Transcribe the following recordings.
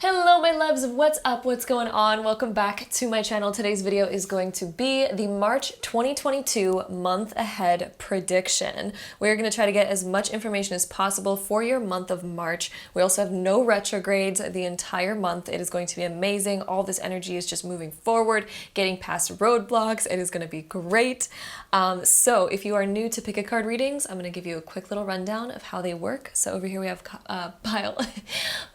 Hello my loves, what's up, what's going on? Welcome back to my channel. Today's video is going to be the March 2022 month ahead prediction. We're going to try to get as much information as possible for your month of March. We also have no retrogrades the entire month. It is going to be amazing. All this energy is just moving forward, getting past roadblocks. It is going to be great. So if you are new to pick a card readings, I'm going to give you a quick little rundown of how they work. So over here we have pile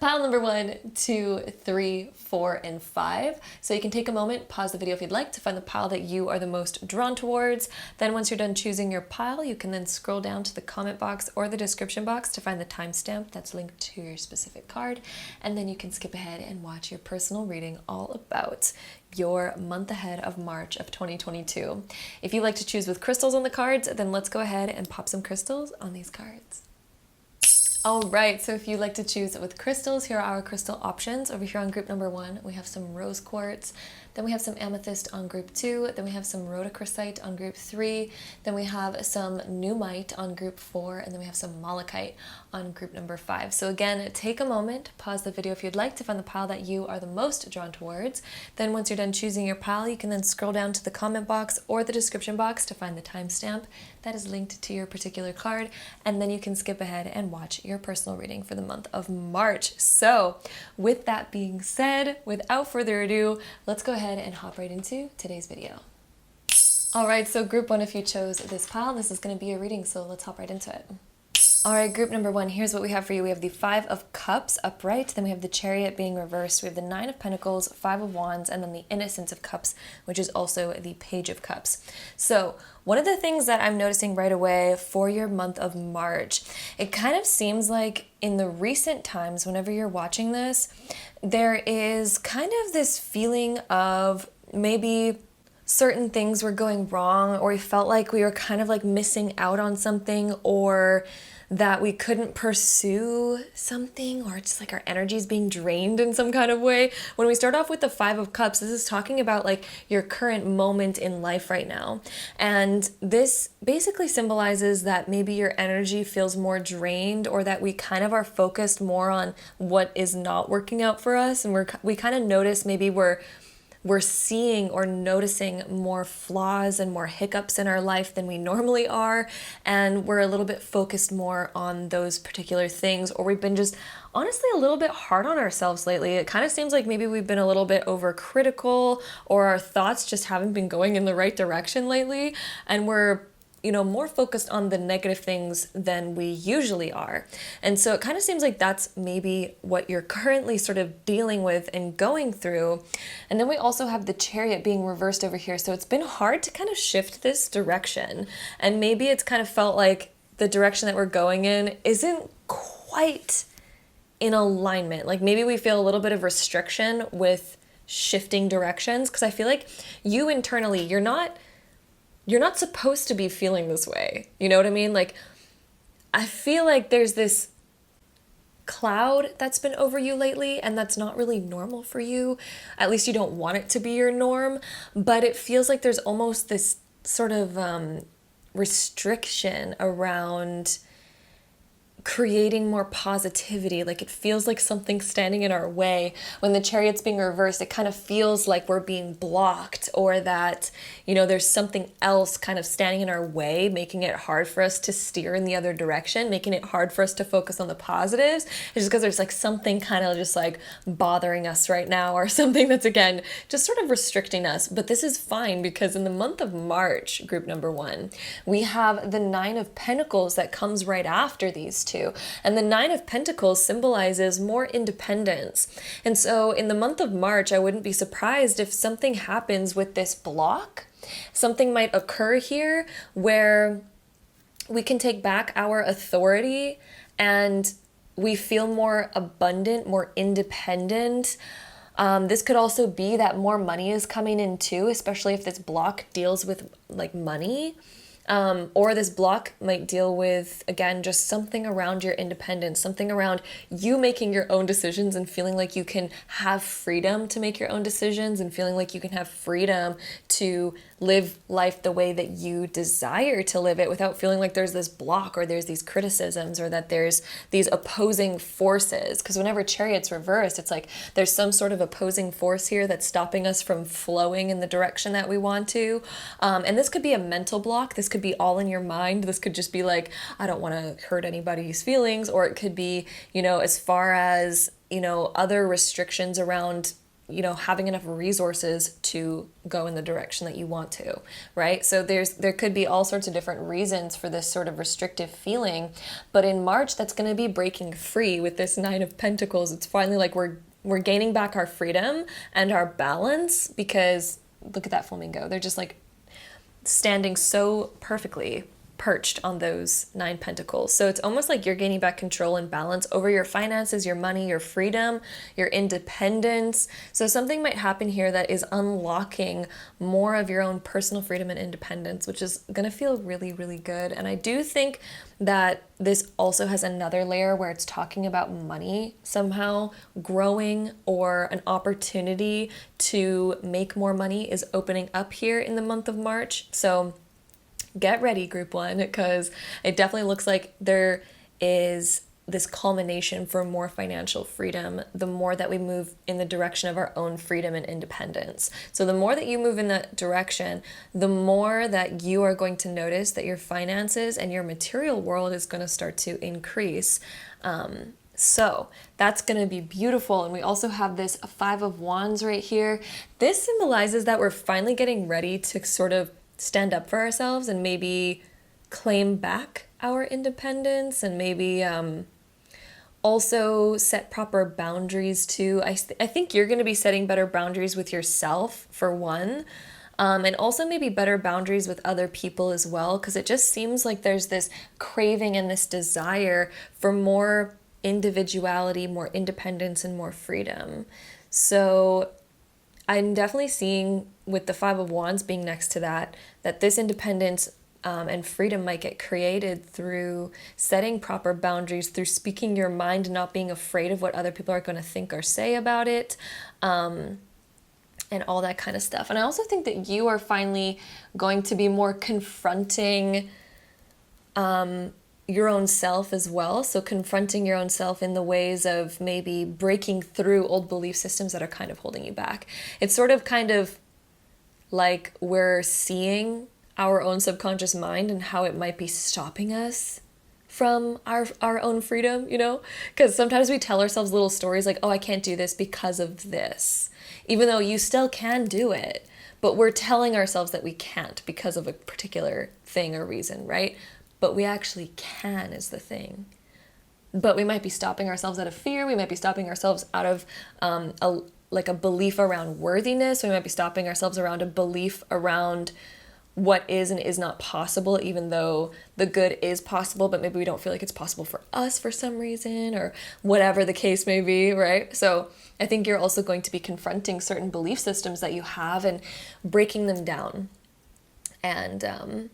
number 1, 2, 3, 4, and 5. So you can take a moment, pause the video if you'd like to find the pile that you are the most drawn towards. Then once you're done choosing your pile, you can then scroll down to the comment box or the description box to find the timestamp that's linked to your specific card. And then you can skip ahead and watch your personal reading all about your month ahead of March of 2022. If you like to choose with crystals on the cards, then let's go ahead and pop some crystals on these cards. All right, so if you like to choose with crystals, here are our crystal options. Over here on group number 1, we have some rose quartz, then we have some amethyst on group 2, then we have some rhodochrosite on group 3, then we have some numite on group 4, and then we have some malachite on group number 5. So again, take a moment, pause the video if you'd like to find the pile that you are the most drawn towards. Then once you're done choosing your pile, you can then scroll down to the comment box or the description box to find the timestamp that is linked to your particular card, and then you can skip ahead and watch your personal reading for the month of March. So with that being said, without further ado, let's go ahead and hop right into today's video. All right, so group 1, if you chose this pile, this is going to be a reading, so let's hop right into it. All right, group number 1, here's what we have for you. We have the 5 of Cups upright, then we have the Chariot being reversed, we have the 9 of Pentacles, 5 of Wands, and then the Innocence of Cups, which is also the Page of Cups. So one of the things that I'm noticing right away for your month of March, it kind of seems like in the recent times, whenever you're watching this, there is kind of this feeling of maybe certain things were going wrong, or we felt like we were kind of like missing out on something, or that we couldn't pursue something, or just like our energy is being drained in some kind of way. When we start off with the 5 of Cups, this is talking about like your current moment in life right now. And this basically symbolizes that maybe your energy feels more drained, or that we kind of are focused more on what is not working out for us. And we kind of notice maybe we're seeing or noticing more flaws and more hiccups in our life than we normally are, and we're a little bit focused more on those particular things, or we've been just honestly a little bit hard on ourselves lately. It kind of seems like maybe we've been a little bit overcritical, or our thoughts just haven't been going in the right direction lately, and we're more focused on the negative things than we usually are. And so it kind of seems like that's maybe what you're currently sort of dealing with and going through. And then we also have the Chariot being reversed over here. So it's been hard to kind of shift this direction. And maybe it's kind of felt like the direction that we're going in isn't quite in alignment. Like maybe we feel a little bit of restriction with shifting directions, because I feel like you internally, you're not supposed to be feeling this way. You know what I mean? Like, I feel like there's this cloud that's been over you lately, and that's not really normal for you. At least you don't want it to be your norm, but it feels like there's almost this sort of restriction around creating more positivity. Like it feels like something's standing in our way. When the Chariot's being reversed, it kind of feels like we're being blocked, or that there's something else kind of standing in our way, making it hard for us to steer in the other direction, making it hard for us to focus on the positives. It's just because there's like something kind of just like bothering us right now, or something that's again just sort of restricting us. But this is fine, because in the month of March, group number 1, we have the 9 of Pentacles that comes right after these two. And the 9 of Pentacles symbolizes more independence. And so in the month of March, I wouldn't be surprised if something happens with this block. Something might occur here where we can take back our authority and we feel more abundant, more independent. This could also be that more money is coming in too, especially if this block deals with like money. Or this block might deal with, again, just something around your independence, something around you making your own decisions and feeling like you can have freedom to make your own decisions and feeling like you can have freedom to live life the way that you desire to live it without feeling like there's this block or there's these criticisms or that there's these opposing forces. Because whenever Chariot's reversed, it's like there's some sort of opposing force here that's stopping us from flowing in the direction that we want to. And this could be a mental block. This could be all in your mind. This could just be like, I don't want to hurt anybody's feelings. Or it could be, as far as, other restrictions around having enough resources to go in the direction that you want to, right? So there could be all sorts of different reasons for this sort of restrictive feeling, but in March, that's going to be breaking free with this Nine of Pentacles. It's finally like we're gaining back our freedom and our balance, because look at that flamingo. They're just like standing so perfectly perched on those 9 pentacles. So it's almost like you're gaining back control and balance over your finances, your money, your freedom, your independence. So something might happen here that is unlocking more of your own personal freedom and independence, which is going to feel really, really good. And I do think that this also has another layer where it's talking about money somehow growing, or an opportunity to make more money is opening up here in the month of March. So get ready, group one, because it definitely looks like there is this culmination for more financial freedom the more that we move in the direction of our own freedom and independence. So the more that you move in that direction, the more that you are going to notice that your finances and your material world is going to start to increase. So that's going to be beautiful. And we also have this 5 of Wands right here. This symbolizes that we're finally getting ready to sort of stand up for ourselves and maybe claim back our independence, and maybe also set proper boundaries too. I think you're going to be setting better boundaries with yourself for one, and also maybe better boundaries with other people as well, because it just seems like there's this craving and this desire for more individuality, more independence, and more freedom. So I'm definitely seeing, with the 5 of Wands being next to that this independence and freedom might get created through setting proper boundaries, through speaking your mind, not being afraid of what other people are going to think or say about it, and all that kind of stuff. And I also think that you are finally going to be more confronting your own self as well. So confronting your own self in the ways of maybe breaking through old belief systems that are kind of holding you back. It's sort of kind of like we're seeing our own subconscious mind and how it might be stopping us from our own freedom, because sometimes we tell ourselves little stories like, oh, I can't do this because of this, even though you still can do it, but we're telling ourselves that we can't because of a particular thing or reason, right? But we actually can is the thing. But we might be stopping ourselves out of fear. We might be stopping ourselves out of a belief around worthiness. We might be stopping ourselves around a belief around what is and is not possible, even though the good is possible, but maybe we don't feel like it's possible for us for some reason, or whatever the case may be, right? So I think you're also going to be confronting certain belief systems that you have and breaking them down, and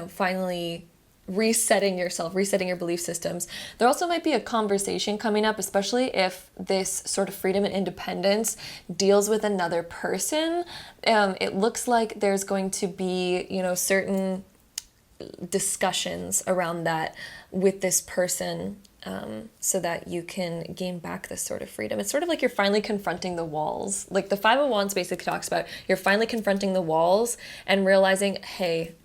finally resetting yourself, resetting your belief systems. There also might be a conversation coming up, especially if this sort of freedom and independence deals with another person. It looks like there's going to be, certain discussions around that with this person, so that you can gain back this sort of freedom. It's sort of like you're finally confronting the walls. Like the 5 of Wands basically talks about, you're finally confronting the walls and realizing, hey,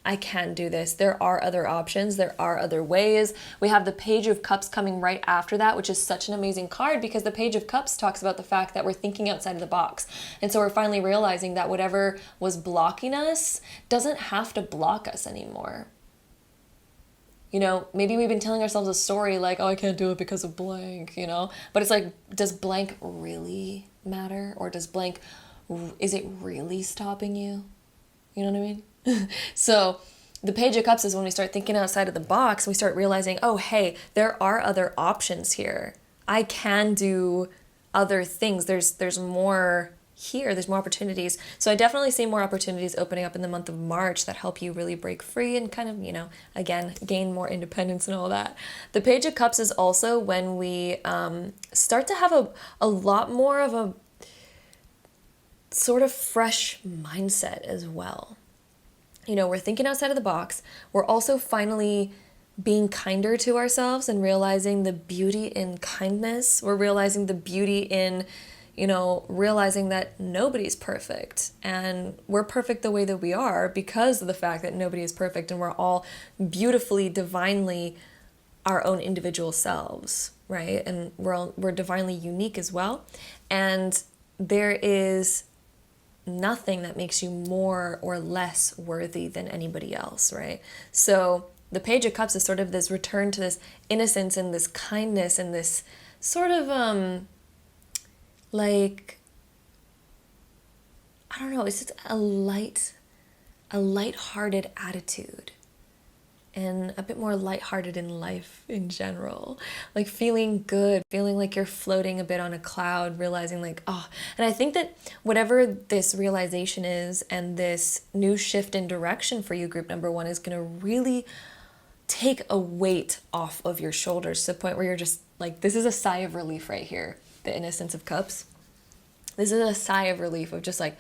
I can do this. There are other options. There are other ways. We have the Page of Cups coming right after that, which is such an amazing card, because the Page of Cups talks about the fact that we're thinking outside of the box. And so we're finally realizing that whatever was blocking us doesn't have to block us anymore. Maybe we've been telling ourselves a story like, oh, I can't do it because of blank, but it's like, does blank really matter? Or is it really stopping you? You know what I mean? So the Page of Cups is when we start thinking outside of the box, we start realizing, oh, hey, there are other options here. I can do other things. There's more here. There's more opportunities. So I definitely see more opportunities opening up in the month of March that help you really break free and kind of, again, gain more independence and all that. The Page of Cups is also when we start to have a lot more of a sort of fresh mindset as well. We're thinking outside of the box. We're also finally being kinder to ourselves and realizing the beauty in kindness. We're realizing the beauty in realizing that nobody's perfect, and we're perfect the way that we are because of the fact that nobody is perfect, and we're all beautifully, divinely our own individual selves, right? And we're divinely unique as well. And there is nothing that makes you more or less worthy than anybody else, right? So the Page of Cups is sort of this return to this innocence and this kindness and this sort of I don't know, it's just a light-hearted attitude, and a bit more lighthearted in life in general. Like feeling good, feeling like you're floating a bit on a cloud, realizing and I think that whatever this realization is and this new shift in direction for you, group number 1, is going to really take a weight off of your shoulders to the point where you're just like, this is a sigh of relief right here, the Innocence of Cups. This is a sigh of relief of just like,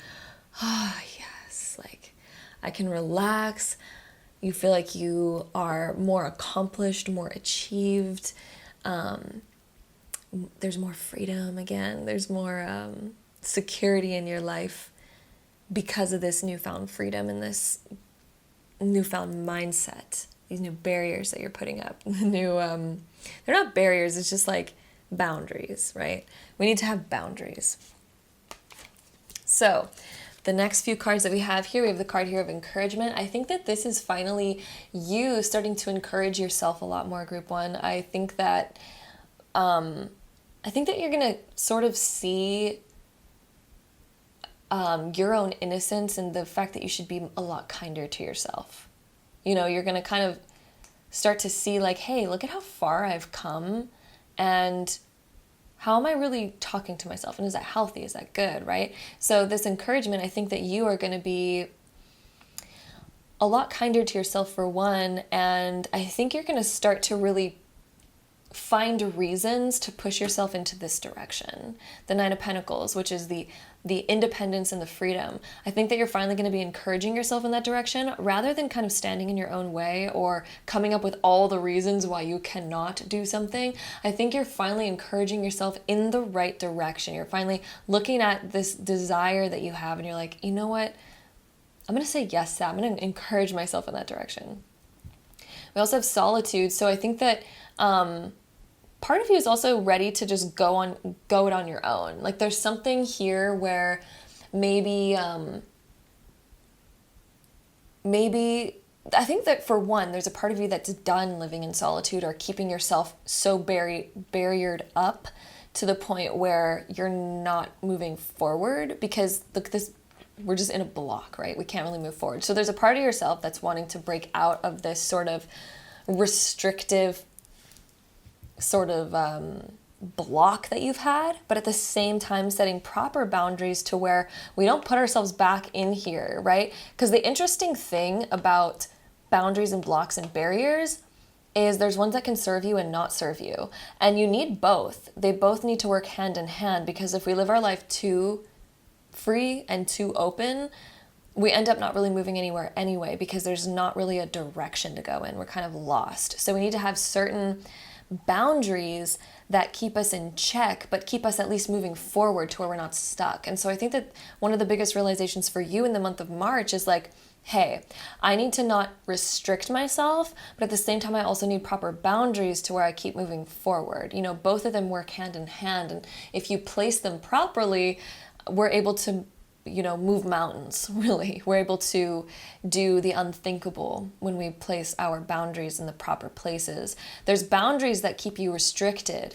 yes, like I can relax. You feel like you are more accomplished, more achieved. There's more freedom again. There's more security in your life because of this newfound freedom and this newfound mindset, these new barriers that you're putting up. They're not barriers, it's just like boundaries, right? We need to have boundaries. So the next few cards that we have here, we have the card here of encouragement. I think that this is finally you starting to encourage yourself a lot more, group 1. I think that you're going to sort of see your own innocence and the fact that you should be a lot kinder to yourself. You're going to kind of start to see like, hey, look at how far I've come, and how am I really talking to myself? And is that healthy? Is that good, right? So this encouragement, I think that you are going to be a lot kinder to yourself for one, and I think you're going to start to really find reasons to push yourself into this direction. The Nine of Pentacles, which is the independence and the freedom. I think that you're finally going to be encouraging yourself in that direction rather than kind of standing in your own way or coming up with all the reasons why you cannot do something. I think you're finally encouraging yourself in the right direction. You're finally looking at this desire that you have and you're like, you know what? I'm going to say yes to that. I'm going to encourage myself in that direction. We also have solitude. So I think that part of you is also ready to just go it on your own. Like there's something here where maybe I think that for one, there's a part of you that's done living in solitude or keeping yourself so barriered up to the point where you're not moving forward because look, we're just in a block, right? We can't really move forward. So there's a part of yourself that's wanting to break out of this sort of restrictive sort of block that you've had, but at the same time setting proper boundaries to where we don't put ourselves back in here, right? Because the interesting thing about boundaries and blocks and barriers is there's ones that can serve you and not serve you. And you need both. They both need to work hand in hand, because if we live our life too free and too open, we end up not really moving anywhere anyway, because there's not really a direction to go in. We're kind of lost. So we need to have certain boundaries that keep us in check, but keep us at least moving forward to where we're not stuck. And so I think that one of the biggest realizations for you in the month of March is like, hey, I need to not restrict myself, but at the same time, I also need proper boundaries to where I keep moving forward. You know, both of them work hand in hand. And if you place them properly, we're able to move mountains, really. We're able to do the unthinkable when we place our boundaries in the proper places. There's boundaries that keep you restricted.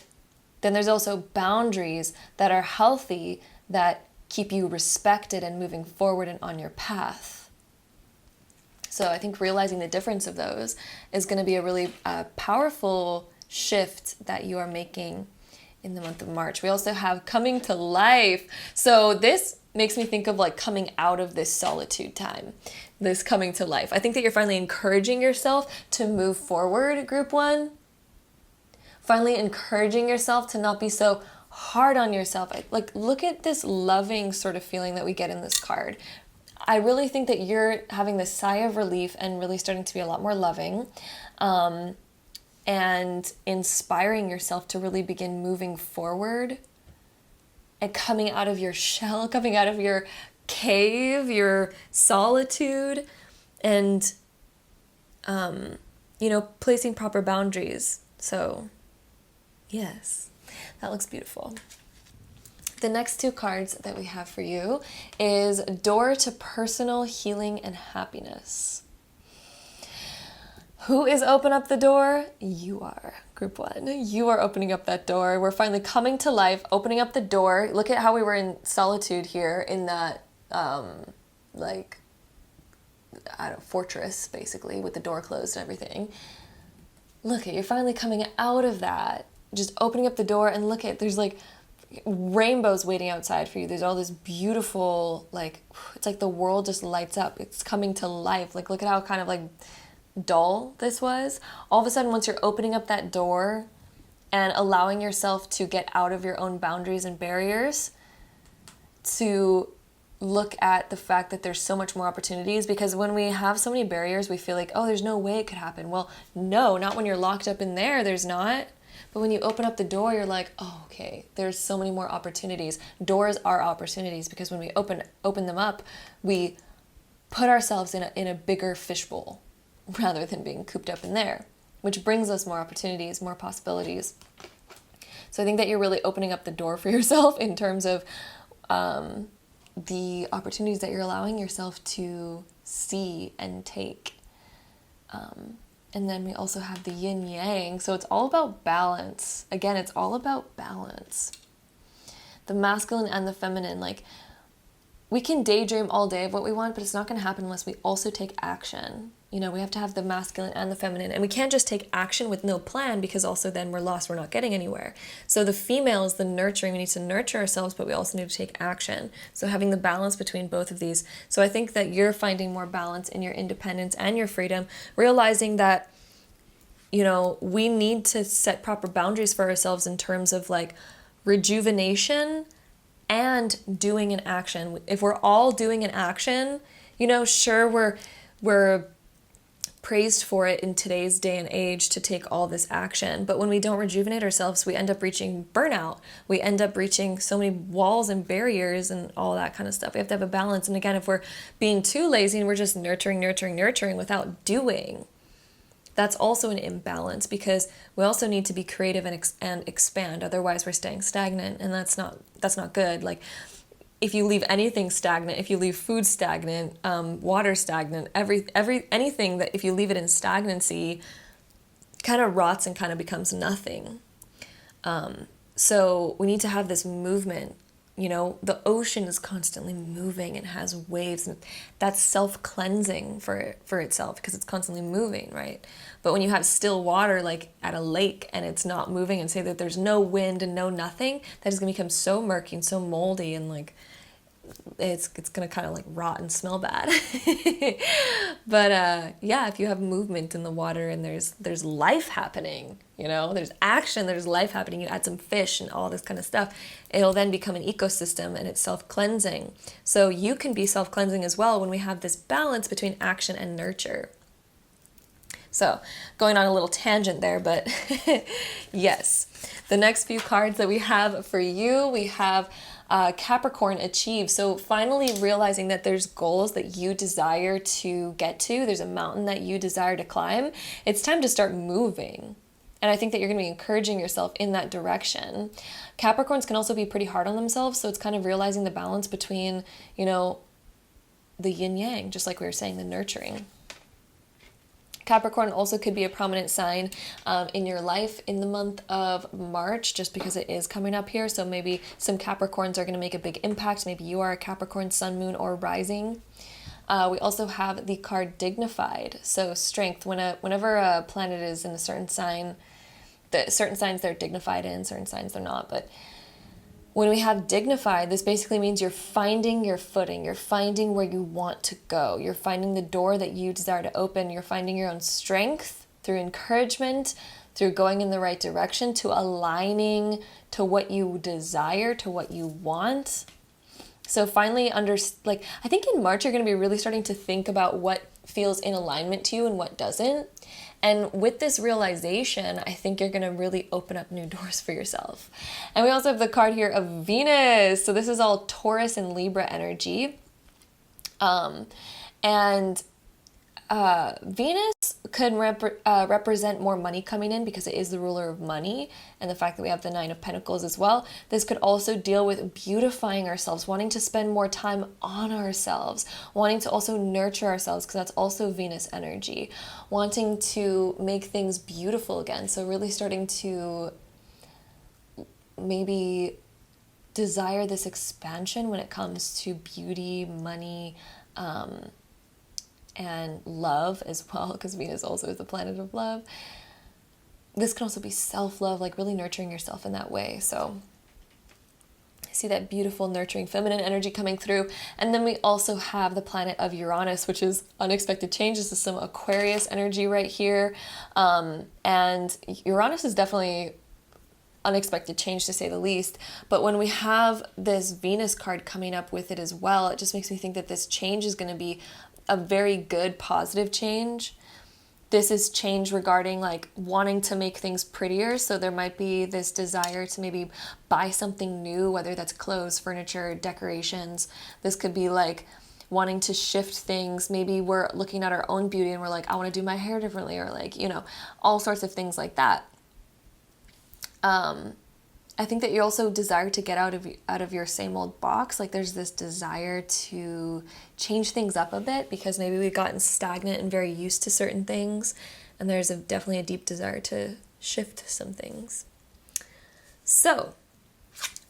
Then there's also boundaries that are healthy, that keep you respected and moving forward and on your path. So I think realizing the difference of those is going to be a really powerful shift that you are making in the month of March. We also have coming to life. So this makes me think of like coming out of this solitude time, this coming to life. I think that you're finally encouraging yourself to move forward, group one. Finally encouraging yourself to not be so hard on yourself. Like, look at this loving sort of feeling that we get in this card. I really think that you're having this sigh of relief and really starting to be a lot more loving, and inspiring yourself to really begin moving forward and coming out of your shell, coming out of your cave, your solitude, and, placing proper boundaries. So, yes, that looks beautiful. The next two cards that we have for you is Door to Personal Healing and Happiness. Who is open up the door? You are, group one. You are opening up that door. We're finally coming to life, opening up the door. Look at how we were in solitude here in that, fortress, basically, with the door closed and everything. Look at, you're finally coming out of that. Just opening up the door, and look at, there's like rainbows waiting outside for you. There's all this beautiful, it's like the world just lights up. It's coming to life. Like, look at how kind of like dull this was. All of a sudden, once you're opening up that door and allowing yourself to get out of your own boundaries and barriers, to look at the fact that there's so much more opportunities, because when we have so many barriers, we feel like, oh, there's no way it could happen. Well, no, not when you're locked up in there, there's not. But when you open up the door, you're like, oh, okay, there's so many more opportunities. Doors are opportunities, because when we open them up, we put ourselves in a bigger fishbowl rather than being cooped up in there, which brings us more opportunities, more possibilities. So I think that you're really opening up the door for yourself in terms of the opportunities that you're allowing yourself to see and take. And then we also have the yin yang. So it's all about balance. Again, it's all about balance. The masculine and the feminine. Like, we can daydream all day of what we want, but it's not going to happen unless we also take action. We have to have the masculine and the feminine. And we can't just take action with no plan, because also then we're lost. We're not getting anywhere. So the female is the nurturing. We need to nurture ourselves, but we also need to take action. So having the balance between both of these. So I think that you're finding more balance in your independence and your freedom, realizing that, we need to set proper boundaries for ourselves in terms of like rejuvenation and doing an action. If we're all doing an action, sure, we're praised for it in today's day and age to take all this action. But when we don't rejuvenate ourselves, we end up reaching burnout. We end up reaching so many walls and barriers and all that kind of stuff. We have to have a balance. And again, if we're being too lazy and we're just nurturing without doing, that's also an imbalance, because we also need to be creative and expand. Otherwise, we're staying stagnant, and that's not good. Like, if you leave anything stagnant, if you leave food stagnant, water stagnant, anything that if you leave it in stagnancy, kind of rots and kind of becomes nothing. So we need to have this movement. The ocean is constantly moving and has waves, and that's self-cleansing for itself, because it's constantly moving, right? But when you have still water, like at a lake, and it's not moving, and say that there's no wind and no nothing, that is going to become so murky and so moldy, and like it's going to kind of like rot and smell bad. But if you have movement in the water and there's life happening, there's action, there's life happening, you add some fish and all this kind of stuff, it'll then become an ecosystem, and it's self-cleansing. So you can be self-cleansing as well when we have this balance between action and nurture. So going on a little tangent there, but yes. The next few cards that we have for you, we have Capricorn, Achieve. So finally realizing that there's goals that you desire to get to. There's a mountain that you desire to climb. It's time to start moving. And I think that you're going to be encouraging yourself in that direction. Capricorns can also be pretty hard on themselves. So it's kind of realizing the balance between, the yin yang, just like we were saying, the nurturing. Capricorn also could be a prominent sign in your life in the month of March, just because it is coming up here. So maybe some Capricorns are going to make a big impact. Maybe you are a Capricorn sun, moon, or rising. We also have the card Dignified. So strength. Whenever a planet is in a certain sign, certain signs they're dignified in, certain signs they're not. But when we have dignified, this basically means you're finding your footing, you're finding where you want to go, you're finding the door that you desire to open, you're finding your own strength through encouragement, through going in the right direction, to aligning to what you desire, to what you want. So finally, I think in March, you're going to be really starting to think about what feels in alignment to you and what doesn't. And with this realization, I think you're going to really open up new doors for yourself. And we also have the card here of Venus. So this is all Taurus and Libra energy. Venus could represent more money coming in because it is the ruler of money, and the fact that we have the Nine of Pentacles as well. This could also deal with beautifying ourselves, wanting to spend more time on ourselves, wanting to also nurture ourselves, because that's also Venus energy, wanting to make things beautiful again. So really starting to maybe desire this expansion when it comes to beauty, money, and love as well, because Venus also is the planet of love. This can also be self-love, like really nurturing yourself in that way. So I see that beautiful, nurturing, feminine energy coming through. And then we also have the planet of Uranus, which is unexpected change. This is some Aquarius energy right here. And Uranus is definitely unexpected change, to say the least. But when we have this Venus card coming up with it as well, it just makes me think that this change is going to be a very good, positive change. This is change regarding like wanting to make things prettier. So there might be this desire to maybe buy something new, whether that's clothes, furniture, decorations. This could be like wanting to shift things. Maybe we're looking at our own beauty and we're like, I want to do my hair differently, or like, all sorts of things like that. I think that you also desire to get out of your same old box. Like there's this desire to change things up a bit, because maybe we've gotten stagnant and very used to certain things, and there's definitely a deep desire to shift some things. So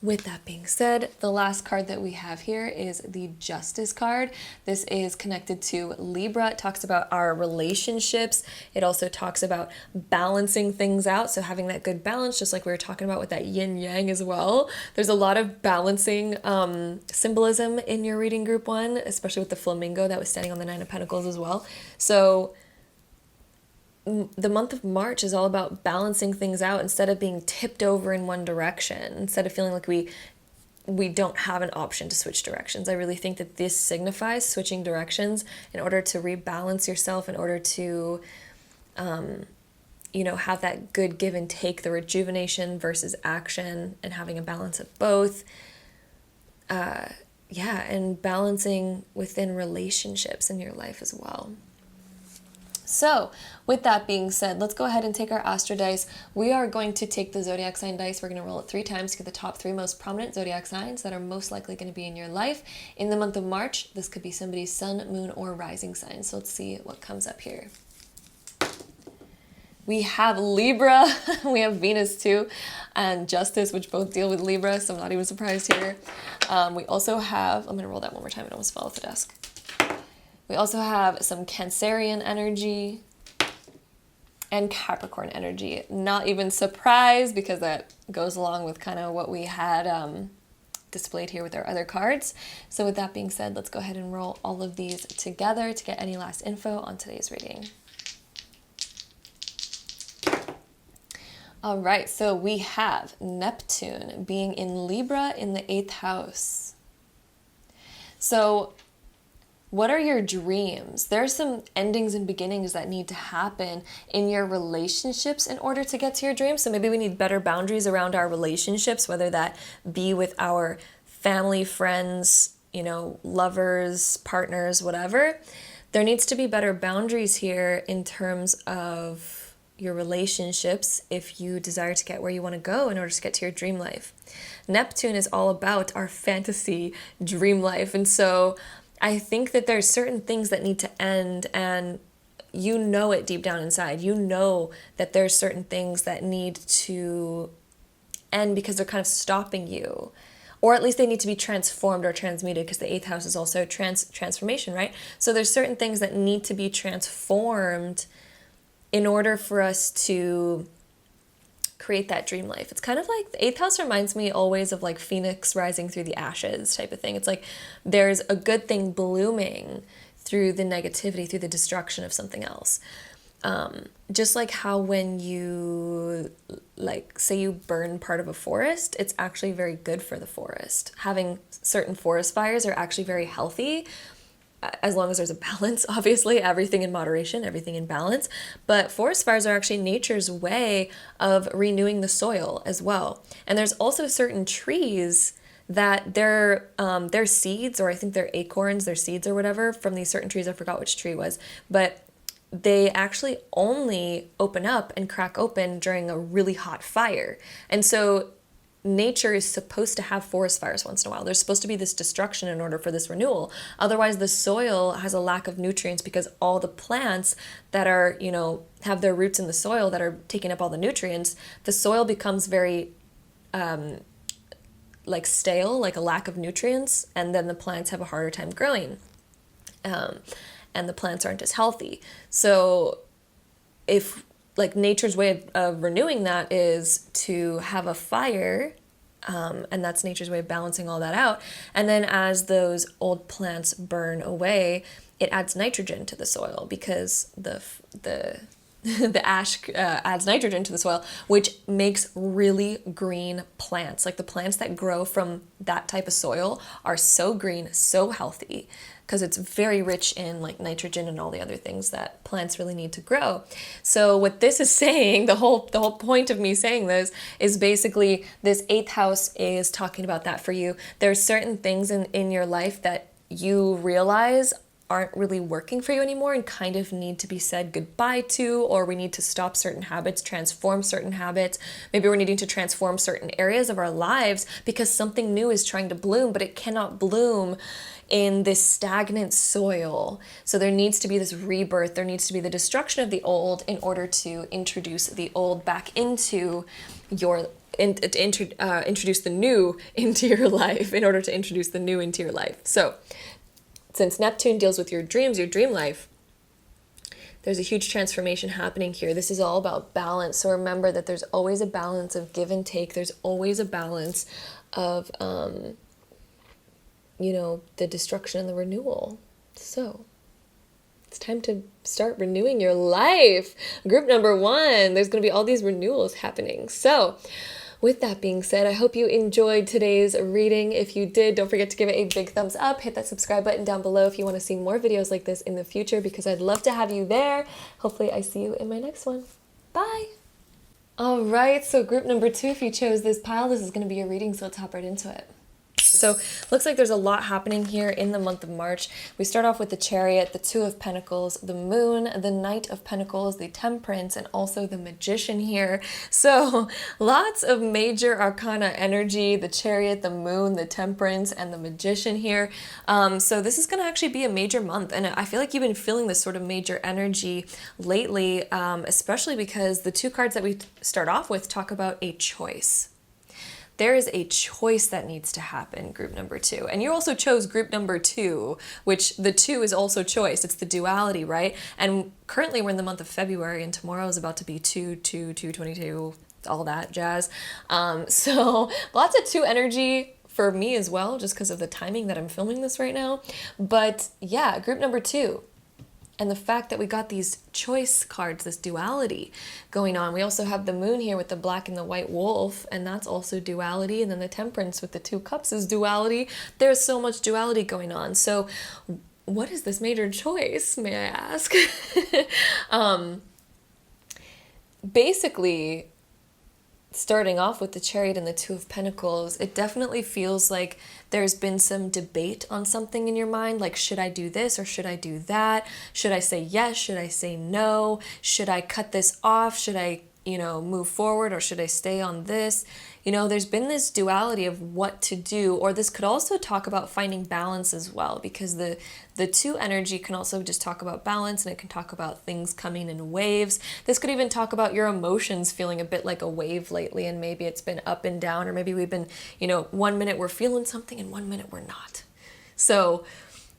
with that being said, the last card that we have here is the Justice card. This is connected to Libra. It talks about our relationships. It also talks about balancing things out. So having that good balance, just like we were talking about with that yin yang as well. There's a lot of balancing symbolism in your reading group 1, especially with the flamingo that was standing on the Nine of Pentacles as well. So the month of March is all about balancing things out instead of being tipped over in one direction, instead of feeling like we don't have an option to switch directions. I really think that this signifies switching directions in order to rebalance yourself, in order to have that good give and take, the rejuvenation versus action, and having a balance of both. And balancing within relationships in your life as well. So with that being said, let's go ahead and take our Astro dice. We are going to take the zodiac sign dice. We're going to roll it 3 times to get the top 3 most prominent zodiac signs that are most likely going to be in your life in the month of March. This could be somebody's sun, moon, or rising sign. So let's see what comes up here. We have Libra, we have Venus too, and Justice, which both deal with Libra, so I'm not even surprised here. We also have, I'm going to roll that one more time, it almost fell off the desk. We also have some Cancerian energy and Capricorn energy. Not even surprised, because that goes along with kind of what we had displayed here with our other cards. So with that being said, let's go ahead and roll all of these together to get any last info on today's reading. All right, so we have Neptune being in Libra in the 8th house. So what are your dreams? There are some endings and beginnings that need to happen in your relationships in order to get to your dreams. So maybe we need better boundaries around our relationships, whether that be with our family, friends, lovers, partners, whatever. There needs to be better boundaries here in terms of your relationships if you desire to get where you want to go in order to get to your dream life. Neptune is all about our fantasy dream life. And so I think that there's certain things that need to end, and you know it deep down inside. You know that there's certain things that need to end because they're kind of stopping you. Or at least they need to be transformed or transmuted, because the 8th house is also transformation, right? So there's certain things that need to be transformed in order for us to create that dream life. It's kind of like the eighth house reminds me always of like phoenix rising through the ashes type of thing. It's like there's a good thing blooming through the negativity, through the destruction of something else. Just like how when you, like, say you burn part of a forest, it's actually very good for the forest. Having certain forest fires are actually very healthy, as long as there's a balance, obviously, everything in moderation, everything in balance. But forest fires are actually nature's way of renewing the soil as well. And there's also certain trees that their seeds, or I think they're acorns, their seeds or whatever, from these certain trees, I forgot which tree it was, but they actually only open up and crack open during a really hot fire. And so nature is supposed to have forest fires once in a while. There's supposed to be this destruction in order for this renewal. Otherwise, the soil has a lack of nutrients because all the plants that are, have their roots in the soil that are taking up all the nutrients, the soil becomes very like stale, like a lack of nutrients, and then the plants have a harder time growing. And the plants aren't as healthy. So if like nature's way of renewing that is to have a fire, and that's nature's way of balancing all that out. And then as those old plants burn away, it adds nitrogen to the soil because the the ash adds nitrogen to the soil, which makes really green plants. Like the plants that grow from that type of soil are so green, so healthy, because it's very rich in like nitrogen and all the other things that plants really need to grow. So what this is saying, the whole point of me saying this is basically this eighth house is talking about that for you. There's certain things in your life that you realize aren't really working for you anymore and kind of need to be said goodbye to, or we need to stop certain habits, transform certain habits. Maybe we're needing to transform certain areas of our lives because something new is trying to bloom, but it cannot bloom in this stagnant soil. So there needs to be this rebirth. There needs to be the destruction of the old in order to introduce the old back into your introduce the new into your life, in order to introduce the new into your life. So since Neptune deals with your dreams, your dream life, there's a huge transformation happening here. This is all about balance. So remember that there's always a balance of give and take. There's always a balance of, the destruction and the renewal. So it's time to start renewing your life. Group number 1, there's going to be all these renewals happening. So with that being said, I hope you enjoyed today's reading. If you did, don't forget to give it a big thumbs up. Hit that subscribe button down below if you want to see more videos like this in the future, because I'd love to have you there. Hopefully I see you in my next one. Bye! All right, so group number 2, if you chose this pile, this is going to be your reading, so let's hop right into it. So looks like there's a lot happening here in the month of March. We start off with the Chariot, the Two of Pentacles, the Moon, the Knight of Pentacles, the Temperance, and also the Magician here. So lots of major arcana energy, the Chariot, the Moon, the Temperance, and the Magician here. So this is going to actually be a major month, and I feel like you've been feeling this sort of major energy lately, especially because the two cards that we start off with talk about a choice. There is a choice that needs to happen, group number 2. And you also chose group number 2, which the 2 is also choice. It's the duality, right? And currently we're in the month of February, and tomorrow is about to be 2/2/22, all that jazz. So lots of 2 energy for me as well, just because of the timing that I'm filming this right now. But yeah, group number 2. And the fact that we got these choice cards, this duality going on. We also have the Moon here with the black and the white wolf, and that's also duality. And then the Temperance with the 2 cups is duality. There's so much duality going on. So what is this major choice, may I ask? Basically, starting off with the Chariot and the Two of Pentacles, it definitely feels like there's been some debate on something in your mind, like should I do this or should I do that? Should I say yes? Should I say no? Should I cut this off? Should I, move forward, or should I stay on this? There's been this duality of what to do, or this could also talk about finding balance as well, because the 2 energy can also just talk about balance, and it can talk about things coming in waves. This could even talk about your emotions feeling a bit like a wave lately, and maybe it's been up and down, or maybe we've been, 1 minute we're feeling something and 1 minute we're not. So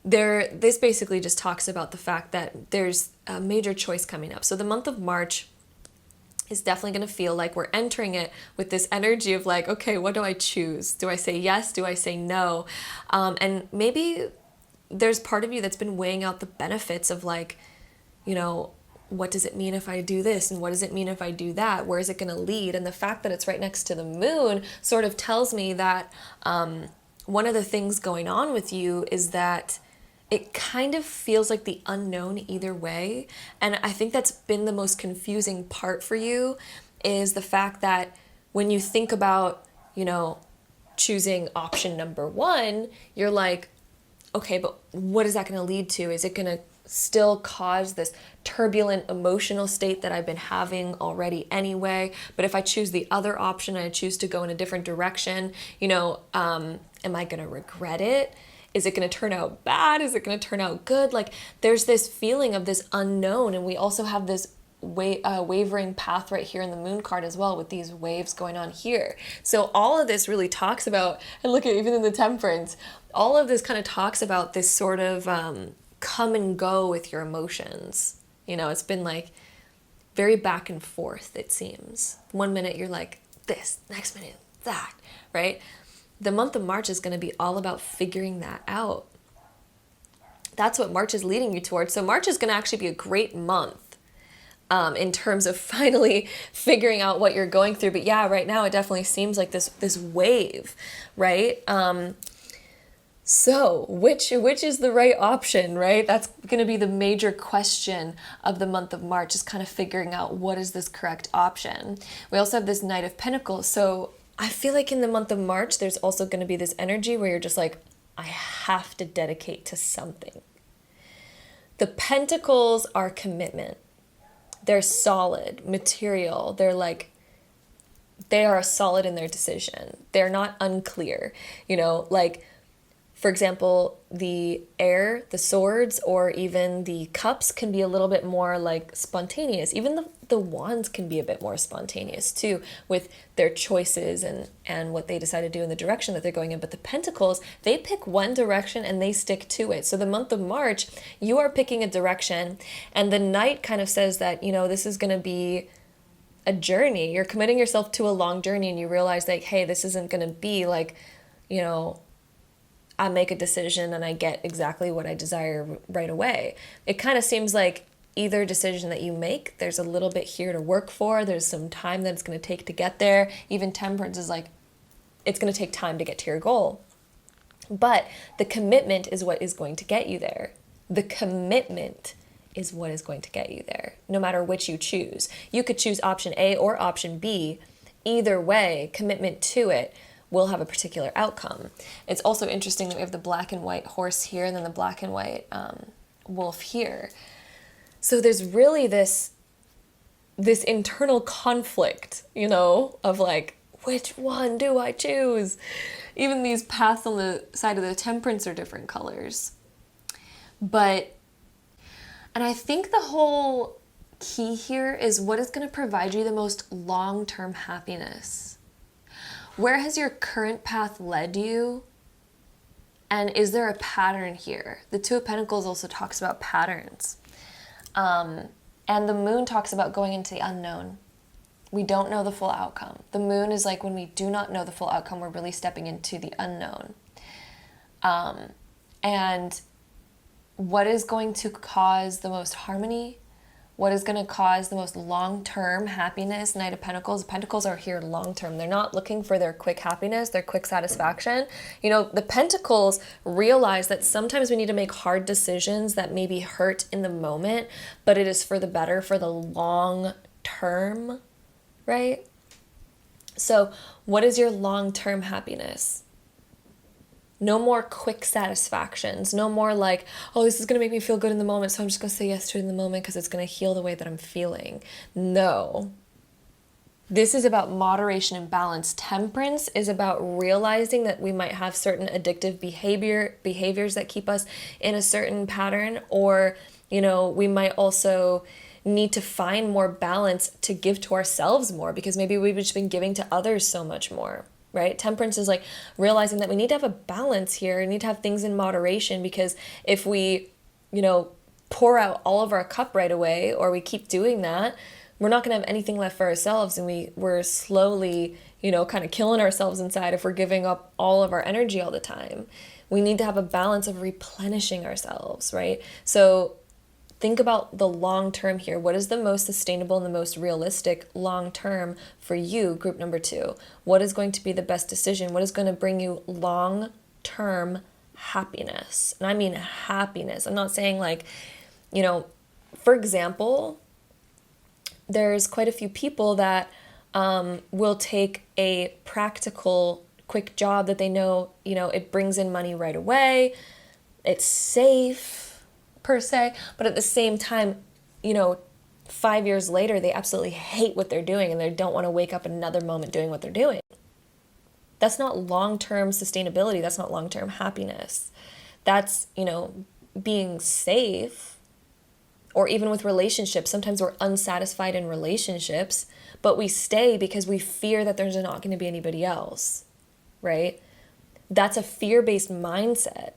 this basically just talks about the fact that there's a major choice coming up. So the month of March is definitely going to feel like we're entering it with this energy of like, okay, what do I choose? Do I say yes? Do I say no? And maybe there's part of you that's been weighing out the benefits of like, you know, what does it mean if I do this? And what does it mean if I do that? Where is it going to lead? And the fact that it's right next to the moon sort of tells me that one of the things going on with you is that it kind of feels like the unknown either way. And I think that's been the most confusing part for you, is the fact that when you think about, you know, choosing option number one, you're like, okay, but what is that going to lead to? Is it going to still cause this turbulent emotional state that I've been having already anyway? But if I choose the other option and I choose to go in a different direction, you know, am I going to regret it? Is it going to turn out bad? Is it going to turn out good? Like, there's this feeling of this unknown, and we also have this wavering path right here in the moon card as well, with these waves going on here. So all of this really talks about, and look at even in the temperance, all of this kind of talks about this sort of come and go with your emotions. You know, it's been like very back and forth, it seems. One minute you're like this, next minute that, right? The month of March is going to be all about figuring that out. That's what March is leading you towards. So March is going to actually be a great month in terms of finally figuring out what you're going through. But yeah, right now it definitely seems like this wave, right? So which is the right option, right? That's going to be the major question of the month of March, is kind of figuring out what is this correct option. We also have this Knight of Pentacles. So I feel like in the month of March, there's also going to be this energy where you're just like, I have to dedicate to something. The Pentacles are commitment. They're solid, material. They're like, they are solid in their decision. They're not unclear, you know, like, for example, the air, the swords, or even the cups can be a little bit more like spontaneous. Even the wands can be a bit more spontaneous too, with their choices and what they decide to do in the direction that they're going in. But the pentacles, they pick one direction and they stick to it. So the month of March, you are picking a direction, and the knight kind of says that, you know, this is going to be a journey. You're committing yourself to a long journey, and you realize like, hey, this isn't going to be like, you know, I make a decision and I get exactly what I desire right away. It kind of seems like either decision that you make, there's a little bit here to work for. There's some time that it's going to take to get there. Even temperance is like, it's going to take time to get to your goal. But the commitment is what is going to get you there. The commitment is what is going to get you there, no matter which you choose. You could choose option A or option B. Either way, commitment to it will have a particular outcome. It's also interesting that we have the black and white horse here and then the black and white wolf here. So there's really this internal conflict, you know, of like, which one do I choose? Even these paths on the side of the temperance are different colors. And I think the whole key here is what is going to provide you the most long-term happiness. Where has your current path led you? And is there a pattern here? The Two of Pentacles also talks about patterns. And the moon talks about going into the unknown. We don't know the full outcome. The moon is like when we do not know the full outcome, we're really stepping into the unknown. And what is going to cause the most harmony? What is going to cause the most long-term happiness? Knight of Pentacles. Pentacles are here long-term. They're not looking for their quick happiness, their quick satisfaction. You know, the Pentacles realize that sometimes we need to make hard decisions that maybe hurt in the moment, but it is for the better, for the long term, right? So what is your long-term happiness? No more quick satisfactions. No more like, oh, this is going to make me feel good in the moment, so I'm just going to say yes to it in the moment because it's going to heal the way that I'm feeling. No. This is about moderation and balance. Temperance is about realizing that we might have certain addictive behaviors that keep us in a certain pattern, or, you know, we might also need to find more balance to give to ourselves more because maybe we've just been giving to others so much more. Right? Temperance is like realizing that we need to have a balance here. We need to have things in moderation, because if we, you know, pour out all of our cup right away, or we keep doing that, we're not going to have anything left for ourselves, and we're slowly, kind of killing ourselves inside if we're giving up all of our energy all the time. We need to have a balance of replenishing ourselves, right? So think about the long term here. What is the most sustainable and the most realistic long term for you, group number 2? What is going to be the best decision? What is going to bring you long term happiness? And I mean happiness. I'm not saying like, for example, there's quite a few people that will take a practical, quick job that they know, it brings in money right away. It's safe, per se, but at the same time, 5 years later, they absolutely hate what they're doing and they don't want to wake up another moment doing what they're doing. That's not long-term sustainability. That's not long-term happiness. That's, being safe. Or even with relationships, sometimes we're unsatisfied in relationships, but we stay because we fear that there's not going to be anybody else, right? That's a fear-based mindset.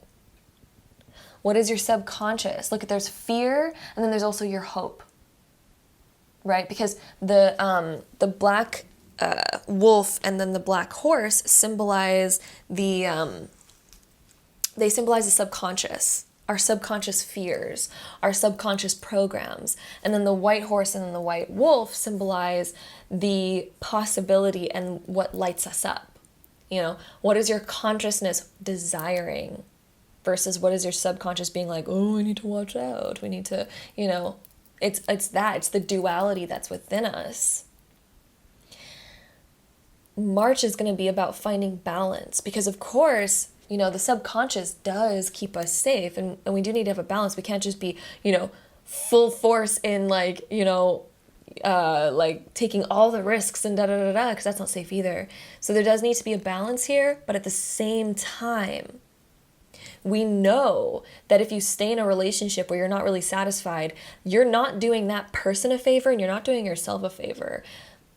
What is your subconscious? Look, there's fear, and then there's also your hope, right? Because the black wolf and then the black horse symbolize they symbolize the subconscious, our subconscious fears, our subconscious programs. And then the white horse and then the white wolf symbolize the possibility and what lights us up. What is your consciousness desiring versus what is your subconscious being like, oh, I need to watch out. We need to, it's the duality that's within us. March is going to be about finding balance because, of course, the subconscious does keep us safe, and we do need to have a balance. We can't just be, full force in like taking all the risks and da-da-da-da, because that's not safe either. So there does need to be a balance here, but at the same time, we know that if you stay in a relationship where you're not really satisfied, you're not doing that person a favor and you're not doing yourself a favor.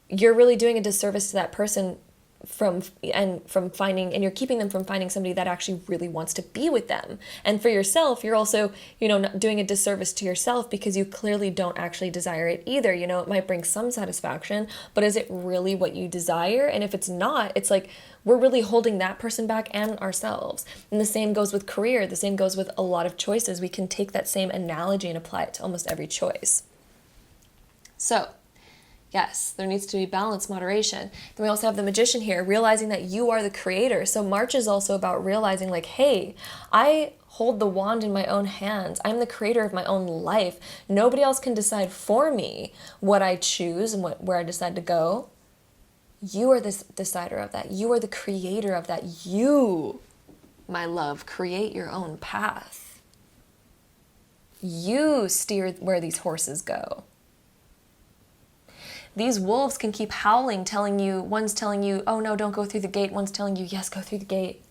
You're really doing a disservice to that person from finding, and you're keeping them from finding somebody that actually really wants to be with them. And for yourself, you're also, not doing a disservice to yourself because you clearly don't actually desire it either. It might bring some satisfaction, but is it really what you desire? And if it's not, it's like we're really holding that person back and ourselves. And the same goes with career. The same goes with a lot of choices. We can take that same analogy and apply it to almost every choice. So yes, there needs to be balance, moderation. Then we also have the Magician here, realizing that you are the creator. So March is also about realizing like, hey, I hold the wand in my own hands. I'm the creator of my own life. Nobody else can decide for me what I choose and where I decide to go. You are the decider of that. You are the creator of that. You, my love, create your own path. You steer where these horses go. These wolves can keep howling, one's telling you, oh no, don't go through the gate. One's telling you, yes, go through the gate.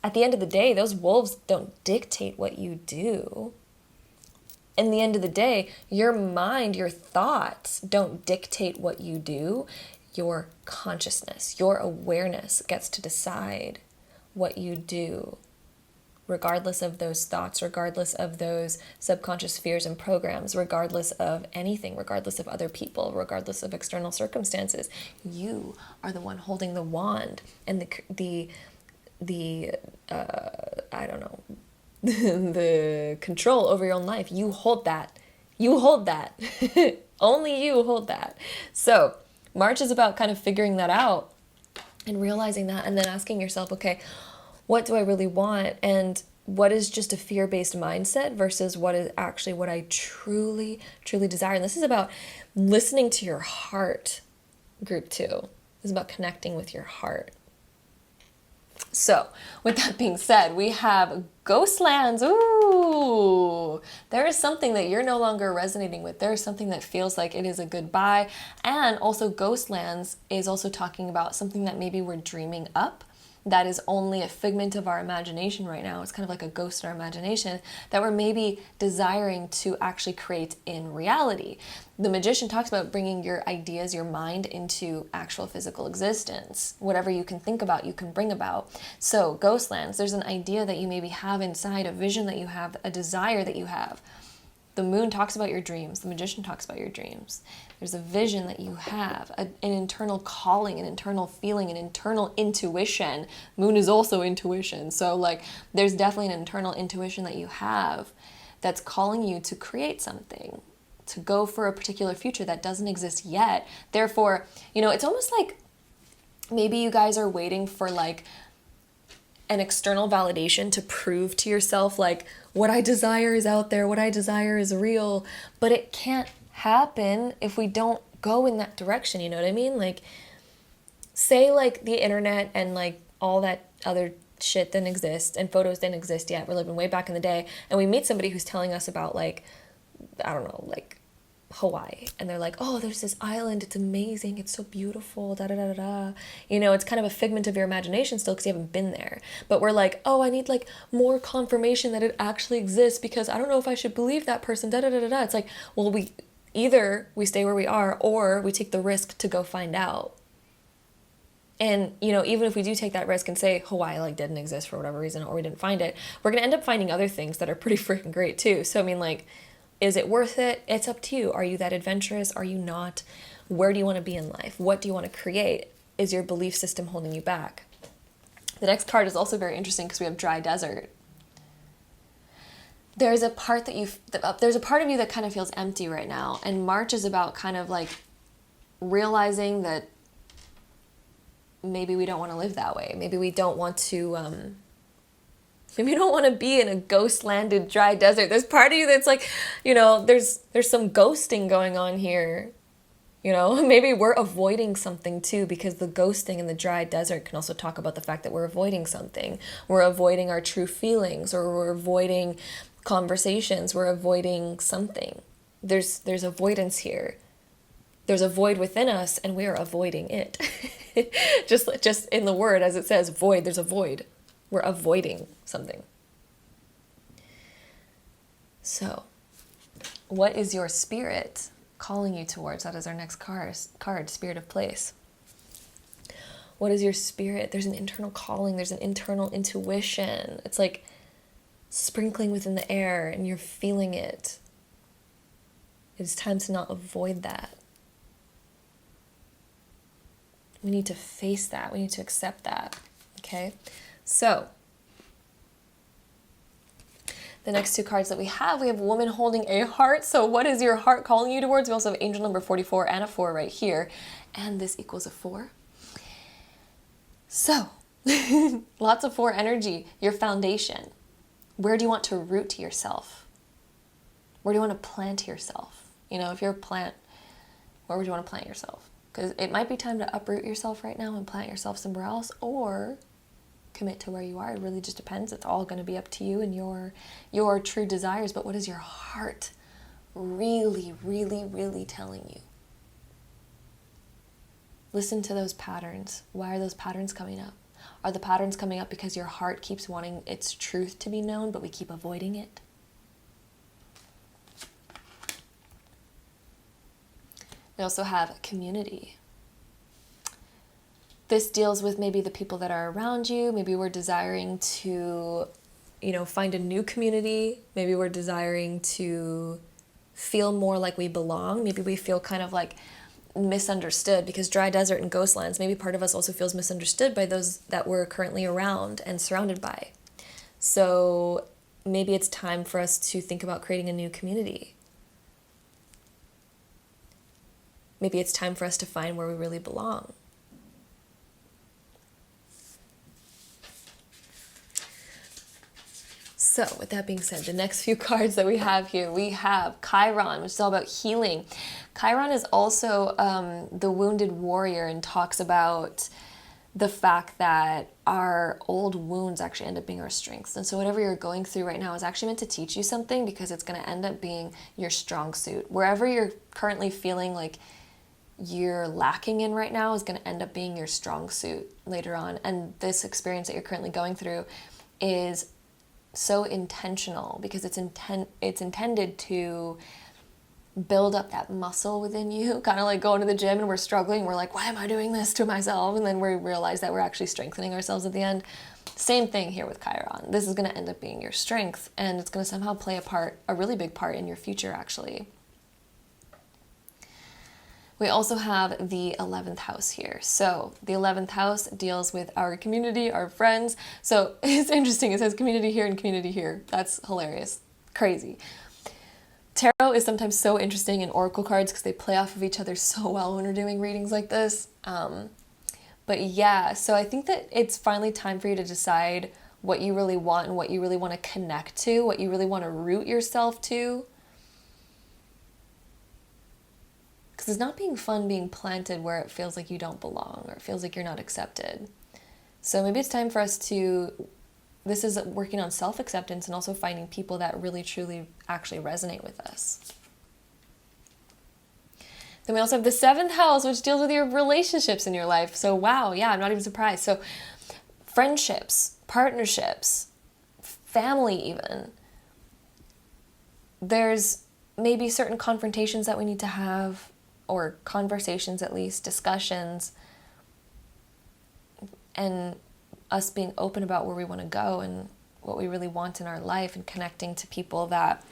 At the end of the day, those wolves don't dictate what you do. In the end of the day, your mind, your thoughts don't dictate what you do. Your consciousness, your awareness gets to decide what you do, regardless of those thoughts, regardless of those subconscious fears and programs, regardless of anything, regardless of other people, regardless of external circumstances. You are the one holding the wand and the the control over your own life. You hold that. You hold that. Only you hold that. So March is about kind of figuring that out and realizing that, and then asking yourself, okay, what do I really want? And what is just a fear-based mindset versus what is actually what I truly, truly desire? And this is about listening to your heart, group 2. This is about connecting with your heart. So, with that being said, we have Ghostlands. Ooh, there is something that you're no longer resonating with. There is something that feels like it is a goodbye. And also Ghostlands is also talking about something that maybe we're dreaming up that is only a figment of our imagination right now. It's kind of like a ghost in our imagination that we're maybe desiring to actually create in reality. The Magician talks about bringing your ideas, your mind into actual physical existence. Whatever you can think about, you can bring about. So Ghostlands, there's an idea that you maybe have inside, a vision that you have, a desire that you have. The moon talks about your dreams. The magician talks about your dreams. There's a vision that you have, an internal calling, an internal feeling, an internal intuition. Moon is also intuition. So like there's definitely an internal intuition that you have that's calling you to create something, to go for a particular future that doesn't exist yet. Therefore, you know, it's almost like maybe you guys are waiting for like an external validation to prove to yourself like what I desire is out there, what I desire is real, but it can't happen if we don't go in that direction, you know what I mean? Like say like the internet and like all that other shit didn't exist and photos didn't exist yet. We're living way back in the day and we meet somebody who's telling us about like, I don't know, like Hawaii, and they're like, oh, there's this island, it's amazing, it's so beautiful, da da da da da. You know, it's kind of a figment of your imagination still because you haven't been there. But we're like, oh, I need like more confirmation that it actually exists because I don't know if I should believe that person, da da da da da. It's like, well, we stay where we are or we take the risk to go find out. And, you know, even if we do take that risk and say Hawaii like didn't exist for whatever reason or we didn't find it, we're going to end up finding other things that are pretty freaking great too. So, I mean, like, is it worth it? It's up to you. Are you that adventurous? Are you not? Where do you want to be in life? What do you want to create? Is your belief system holding you back? The next card is also very interesting because we have dry desert. There's a part there's a part of you that kind of feels empty right now. And March is about kind of like realizing that maybe we don't want to live that way. Maybe we don't want to, maybe you don't want to be in a ghost-landed dry desert. There's part of you that's like, you know, there's some ghosting going on here. You know, maybe we're avoiding something too, because the ghosting in the dry desert can also talk about the fact that we're avoiding something. We're avoiding our true feelings, or we're avoiding conversations. We're avoiding something. There's avoidance here. There's a void within us, and we are avoiding it. just in the word, as it says, void, there's a void. We're avoiding something. So, what is your spirit calling you towards? That is our next card, Spirit of Place. What is your spirit? There's an internal calling. There's an internal intuition. It's like sprinkling within the air, and you're feeling it. It's time to not avoid that. We need to face that. We need to accept that. Okay? So, the next two cards that we have woman holding a heart. So what is your heart calling you towards? We also have angel number 44 and a 4 right here. And this equals a 4. So, lots of 4 energy. Your foundation. Where do you want to root yourself? Where do you want to plant yourself? You know, if you're a plant, where would you want to plant yourself? Because it might be time to uproot yourself right now and plant yourself somewhere else, or commit to where you are. It really just depends. It's all going to be up to you and your true desires. But what is your heart really, really, really telling you? Listen to those patterns. Why are those patterns coming up? Are the patterns coming up because your heart keeps wanting its truth to be known, but we keep avoiding it? We also have community. This deals with maybe the people that are around you. Maybe we're desiring to, you know, find a new community. Maybe we're desiring to feel more like we belong. Maybe we feel kind of like misunderstood, because dry desert and ghostlands, maybe part of us also feels misunderstood by those that we're currently around and surrounded by. So maybe it's time for us to think about creating a new community. Maybe it's time for us to find where we really belong. So with that being said, the next few cards that we have here, we have Chiron, which is all about healing. Chiron is also the wounded warrior, and talks about the fact that our old wounds actually end up being our strengths. And so whatever you're going through right now is actually meant to teach you something, because it's going to end up being your strong suit. Wherever you're currently feeling like you're lacking in right now is going to end up being your strong suit later on. And this experience that you're currently going through is so intentional, because it's intended to build up that muscle within you, kind of like going to the gym and we're struggling. We're like, why am I doing this to myself? And then we realize that we're actually strengthening ourselves at the end. Same thing here with Chiron. This is going to end up being your strength, and it's going to somehow play a really big part in your future, actually. We also have the 11th house here. So the 11th house deals with our community, our friends. So it's interesting. It says community here and community here. That's hilarious. Crazy. Tarot is sometimes so interesting in oracle cards because they play off of each other so well when we're doing readings like this. But yeah, so I think that it's finally time for you to decide what you really want and what you really want to connect to, what you really want to root yourself to. Because it's not being fun being planted where it feels like you don't belong or it feels like you're not accepted. So maybe it's time for us to, this is working on self-acceptance and also finding people that really truly actually resonate with us. Then we also have the 7th house, which deals with your relationships in your life. So wow, yeah, I'm not even surprised. So friendships, partnerships, family even. There's maybe certain confrontations that we need to have, or conversations at least, discussions, and us being open about where we want to go and what we really want in our life, and connecting to people that,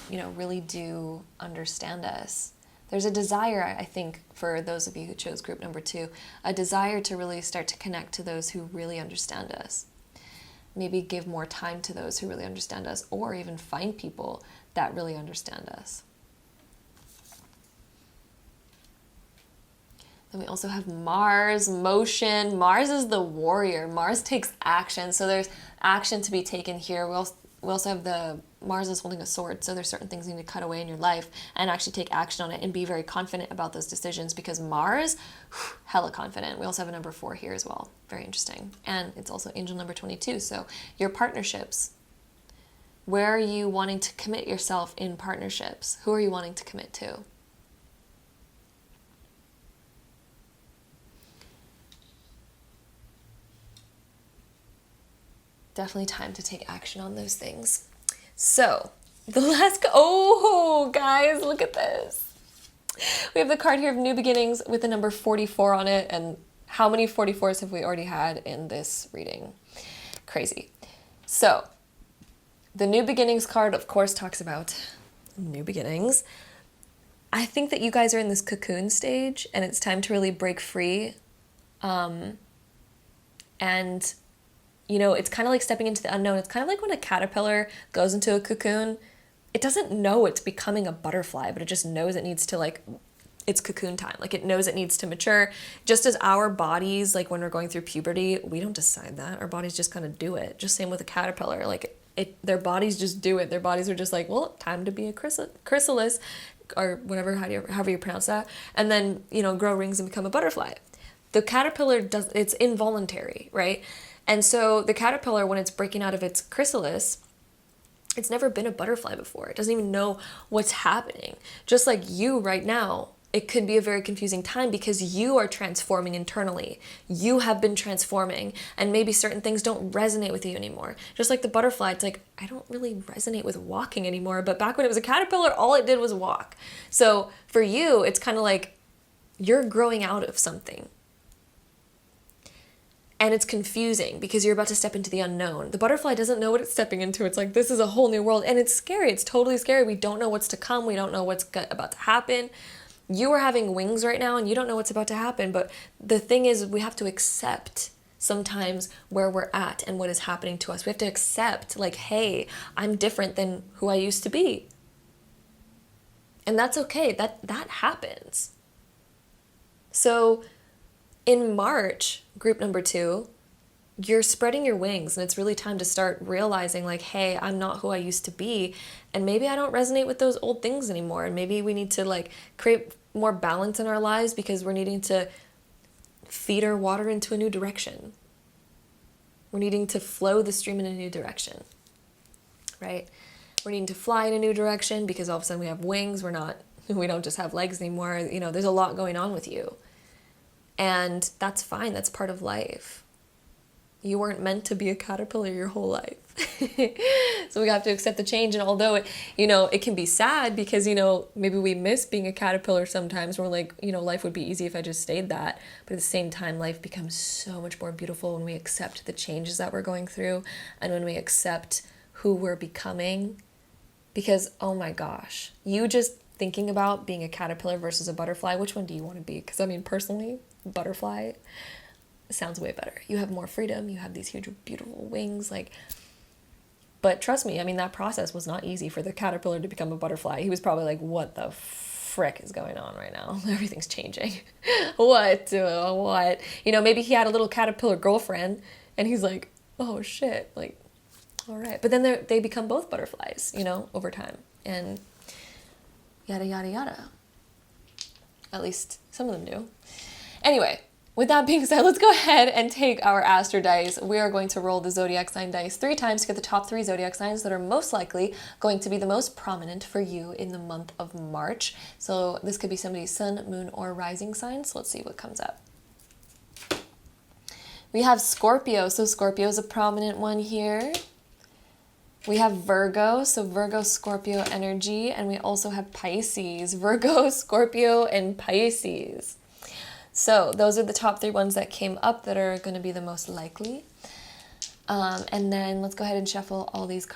you know, really do understand us. There's a desire, I think, for those of you who chose group number 2, a desire to really start to connect to those who really understand us. Maybe give more time to those who really understand us, or even find people that really understand us. Then we also have Mars, motion. Mars is the warrior. Mars takes action. So there's action to be taken here. We also have the Mars is holding a sword. So there's certain things you need to cut away in your life and actually take action on it and be very confident about those decisions, because Mars, hella confident. We also have a number 4 here as well. Very interesting. And it's also angel number 22. So your partnerships. Where are you wanting to commit yourself in partnerships? Who are you wanting to commit to? Definitely time to take action on those things. So, the last, oh, guys, look at this. We have the card here of new beginnings with the number 44 on it, and how many 44s have we already had in this reading? Crazy. So, the new beginnings card, of course, talks about new beginnings. I think that you guys are in this cocoon stage, and it's time to really break free. And you know, it's kind of like stepping into the unknown. It's kind of like when a caterpillar goes into a cocoon. It doesn't know it's becoming a butterfly, but it just knows it needs to, like, it's cocoon time. Like, it knows it needs to mature. Just as our bodies, like when we're going through puberty, we don't decide that. Our bodies just kind of do it. Just same with a caterpillar. Like, their bodies just do it. Their bodies are just like, well, time to be a chrysalis, or whatever, however you pronounce that. And then, you know, grow rings and become a butterfly. The caterpillar it's involuntary, right? And so the caterpillar, when it's breaking out of its chrysalis, it's never been a butterfly before. It doesn't even know what's happening. Just like you right now, it could be a very confusing time because you are transforming internally. You have been transforming, and maybe certain things don't resonate with you anymore. Just like the butterfly, it's like, I don't really resonate with walking anymore. But back when it was a caterpillar, all it did was walk. So for you, it's kind of like you're growing out of something. And it's confusing because you're about to step into the unknown. The butterfly doesn't know what it's stepping into. It's like, this is a whole new world. And it's scary. It's totally scary. We don't know what's to come. We don't know what's about to happen. You are having wings right now and you don't know what's about to happen. But the thing is, we have to accept sometimes where we're at and what is happening to us. We have to accept, like, hey, I'm different than who I used to be. And that's okay. That happens. So in March, group number 2, you're spreading your wings, and it's really time to start realizing, like, hey, I'm not who I used to be, and maybe I don't resonate with those old things anymore, and maybe we need to, like, create more balance in our lives because we're needing to feed our water into a new direction. We're needing to flow the stream in a new direction, right? We're needing to fly in a new direction because all of a sudden we have wings. We don't just have legs anymore. You know, there's a lot going on with you. And that's fine. That's part of life. you weren't meant to be a caterpillar your whole life. So we have to accept the change. And although it, it can be sad because, maybe we miss being a caterpillar sometimes. We're like, life would be easy if I just stayed that. But at the same time, life becomes so much more beautiful when we accept the changes that we're going through and when we accept who we're becoming. Because, oh my gosh, you just thinking about being a caterpillar versus a butterfly, which one do you want to be? Because personally, butterfly sounds way better. You have more freedom. You have these huge, beautiful wings. But trust me, that process was not easy for the caterpillar to become a butterfly. He was probably like, what the frick is going on right now? Everything's changing. What? Maybe he had a little caterpillar girlfriend and he's like, oh shit, all right. But then they become both butterflies, over time. And yada, yada, yada. At least some of them do. Anyway, with that being said, let's go ahead and take our Astro dice. We are going to roll the zodiac sign dice 3 times to get the top 3 zodiac signs that are most likely going to be the most prominent for you in the month of March. So this could be somebody's sun, moon, or rising sign. So let's see what comes up. We have Scorpio. So Scorpio is a prominent one here. We have Virgo, so Virgo, Scorpio energy, and we also have Pisces, Virgo, Scorpio, and Pisces. So those are the top 3 ones that came up that are going to be the most likely. And then let's go ahead and shuffle all these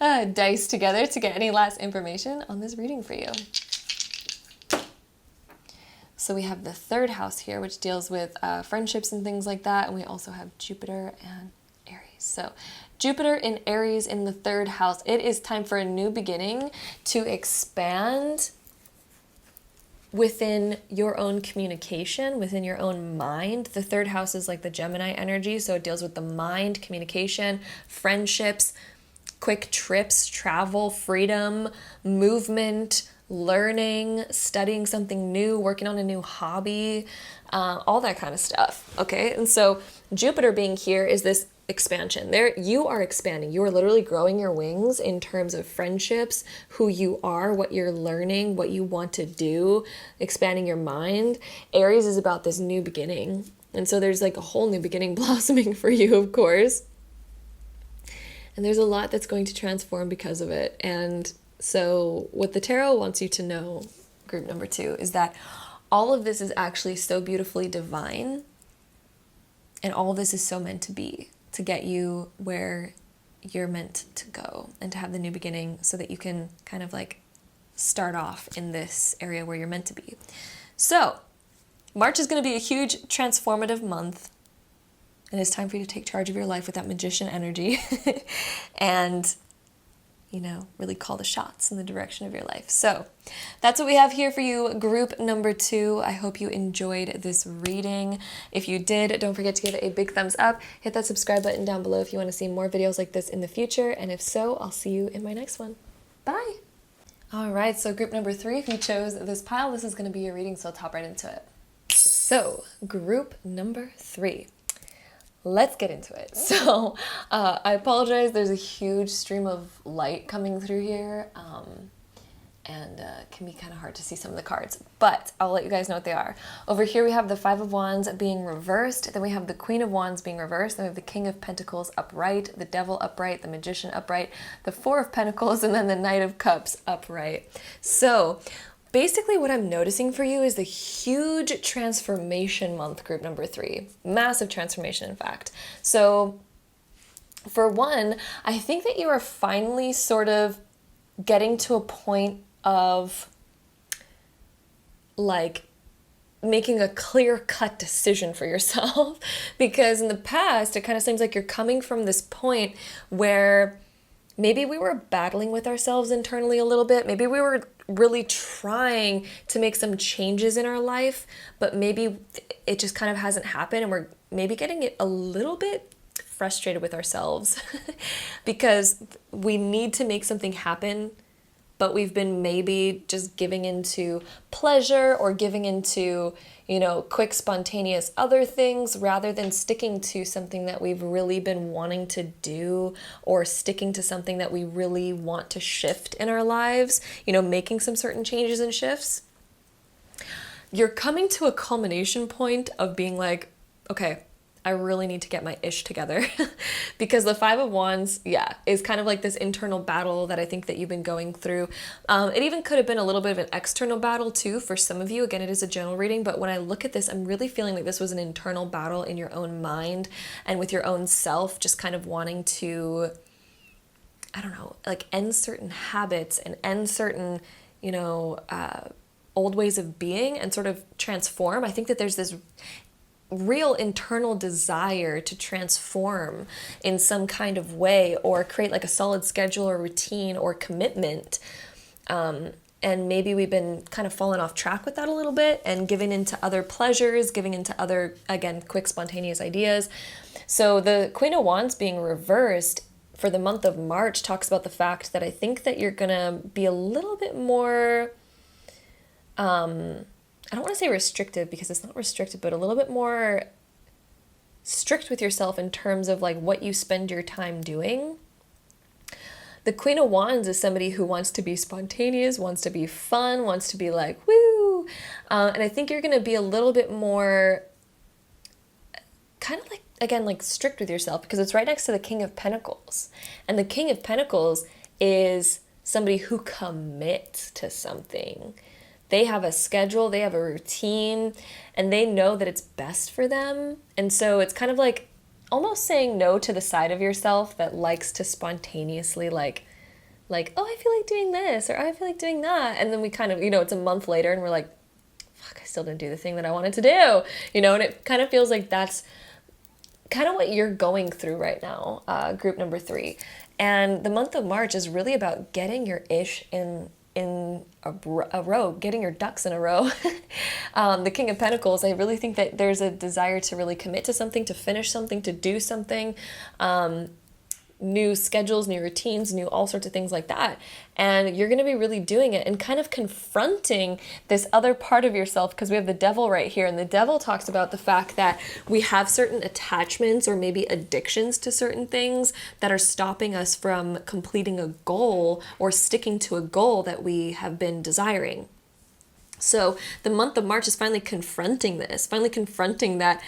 dice together to get any last information on this reading for you. So we have the 3rd house here, which deals with friendships and things like that, and we also have Jupiter and Aries. So Jupiter in Aries in the 3rd house. It is time for a new beginning to expand within your own communication, within your own mind. The 3rd house is like the Gemini energy, so it deals with the mind, communication, friendships, quick trips, travel, freedom, movement, learning, studying something new, working on a new hobby, all that kind of stuff, okay? And so Jupiter being here is this expansion. There, you are expanding. You are literally growing your wings in terms of friendships, who you are, what you're learning, what you want to do, expanding your mind. Aries is about this new beginning. And so there's like a whole new beginning blossoming for you, of course. And there's a lot that's going to transform because of it. And so what the tarot wants you to know, group number 2, is that all of this is actually so beautifully divine. And all of this is so meant to be, to get you where you're meant to go and to have the new beginning so that you can kind of start off in this area where you're meant to be. So March is going to be a huge transformative month, and it's time for you to take charge of your life with that magician energy and really call the shots in the direction of your life. So that's what we have here for you, group number 2. I hope you enjoyed this reading. If you did, don't forget to give it a big thumbs up. Hit that subscribe button down below if you want to see more videos like this in the future. And if so, I'll see you in my next one. Bye. All right, so group number 3, if you chose this pile, this is going to be your reading, so I'll hop right into it. So group number 3. Let's get into it. So I apologize. There's a huge stream of light coming through here and it can be kind of hard to see some of the cards, but I'll let you guys know what they are. Over here we have the 5 of Wands being reversed. Then we have the Queen of Wands being reversed. Then we have the King of Pentacles upright, the Devil upright, the Magician upright, the 4 of Pentacles, and then the Knight of Cups upright. So basically what I'm noticing for you is the huge transformation month, group number 3. Massive transformation, in fact. So for one, I think that you are finally sort of getting to a point of making a clear-cut decision for yourself. Because in the past, it kind of seems like you're coming from this point where maybe we were battling with ourselves internally a little bit. Maybe we were really trying to make some changes in our life, but maybe it just kind of hasn't happened, and we're maybe getting it a little bit frustrated with ourselves because we need to make something happen, but we've been maybe just giving into pleasure or giving into, quick, spontaneous other things rather than sticking to something that we've really been wanting to do, or sticking to something that we really want to shift in our lives, making some certain changes and shifts. You're coming to a culmination point of being like, okay, I really need to get my ish together. Because the Five of Wands, yeah, is kind of like this internal battle that I think that you've been going through. It even could have been a little bit of an external battle too for some of you. Again, it is a general reading, but when I look at this, I'm really feeling like this was an internal battle in your own mind and with your own self, just kind of wanting to, I don't know, like end certain habits and end certain, old ways of being and sort of transform. I think that there's this real internal desire to transform in some kind of way or create like a solid schedule or routine or commitment. And maybe we've been kind of falling off track with that a little bit and giving into other pleasures, giving into other, again, quick spontaneous ideas. So the Queen of Wands being reversed for the month of March talks about the fact that I think that you're gonna be a little bit more, I don't want to say restrictive because it's not restrictive, but a little bit more strict with yourself in terms of like what you spend your time doing. The Queen of Wands is somebody who wants to be spontaneous, wants to be fun, wants to be like, woo. And I think you're going to be a little bit more kind of like, again, like strict with yourself because it's right next to the King of Pentacles. And the King of Pentacles is somebody who commits to something. They have a schedule, they have a routine, and they know that it's best for them. And so it's kind of like almost saying no to the side of yourself that likes to spontaneously like, oh, I feel like doing this, or I feel like doing that. And then we kind of, it's a month later and we're like, fuck, I still didn't do the thing that I wanted to do, and it kind of feels like that's kind of what you're going through right now, group number 3. And the month of March is really about getting your ish in a row, getting your ducks in a row. The King of Pentacles, I really think that there's a desire to really commit to something, to finish something, to do something, new schedules, new routines, new all sorts of things like that. And you're going to be really doing it and kind of confronting this other part of yourself because we have the devil right here. And the devil talks about the fact that we have certain attachments or maybe addictions to certain things that are stopping us from completing a goal or sticking to a goal that we have been desiring. So the month of March is finally confronting this, finally confronting that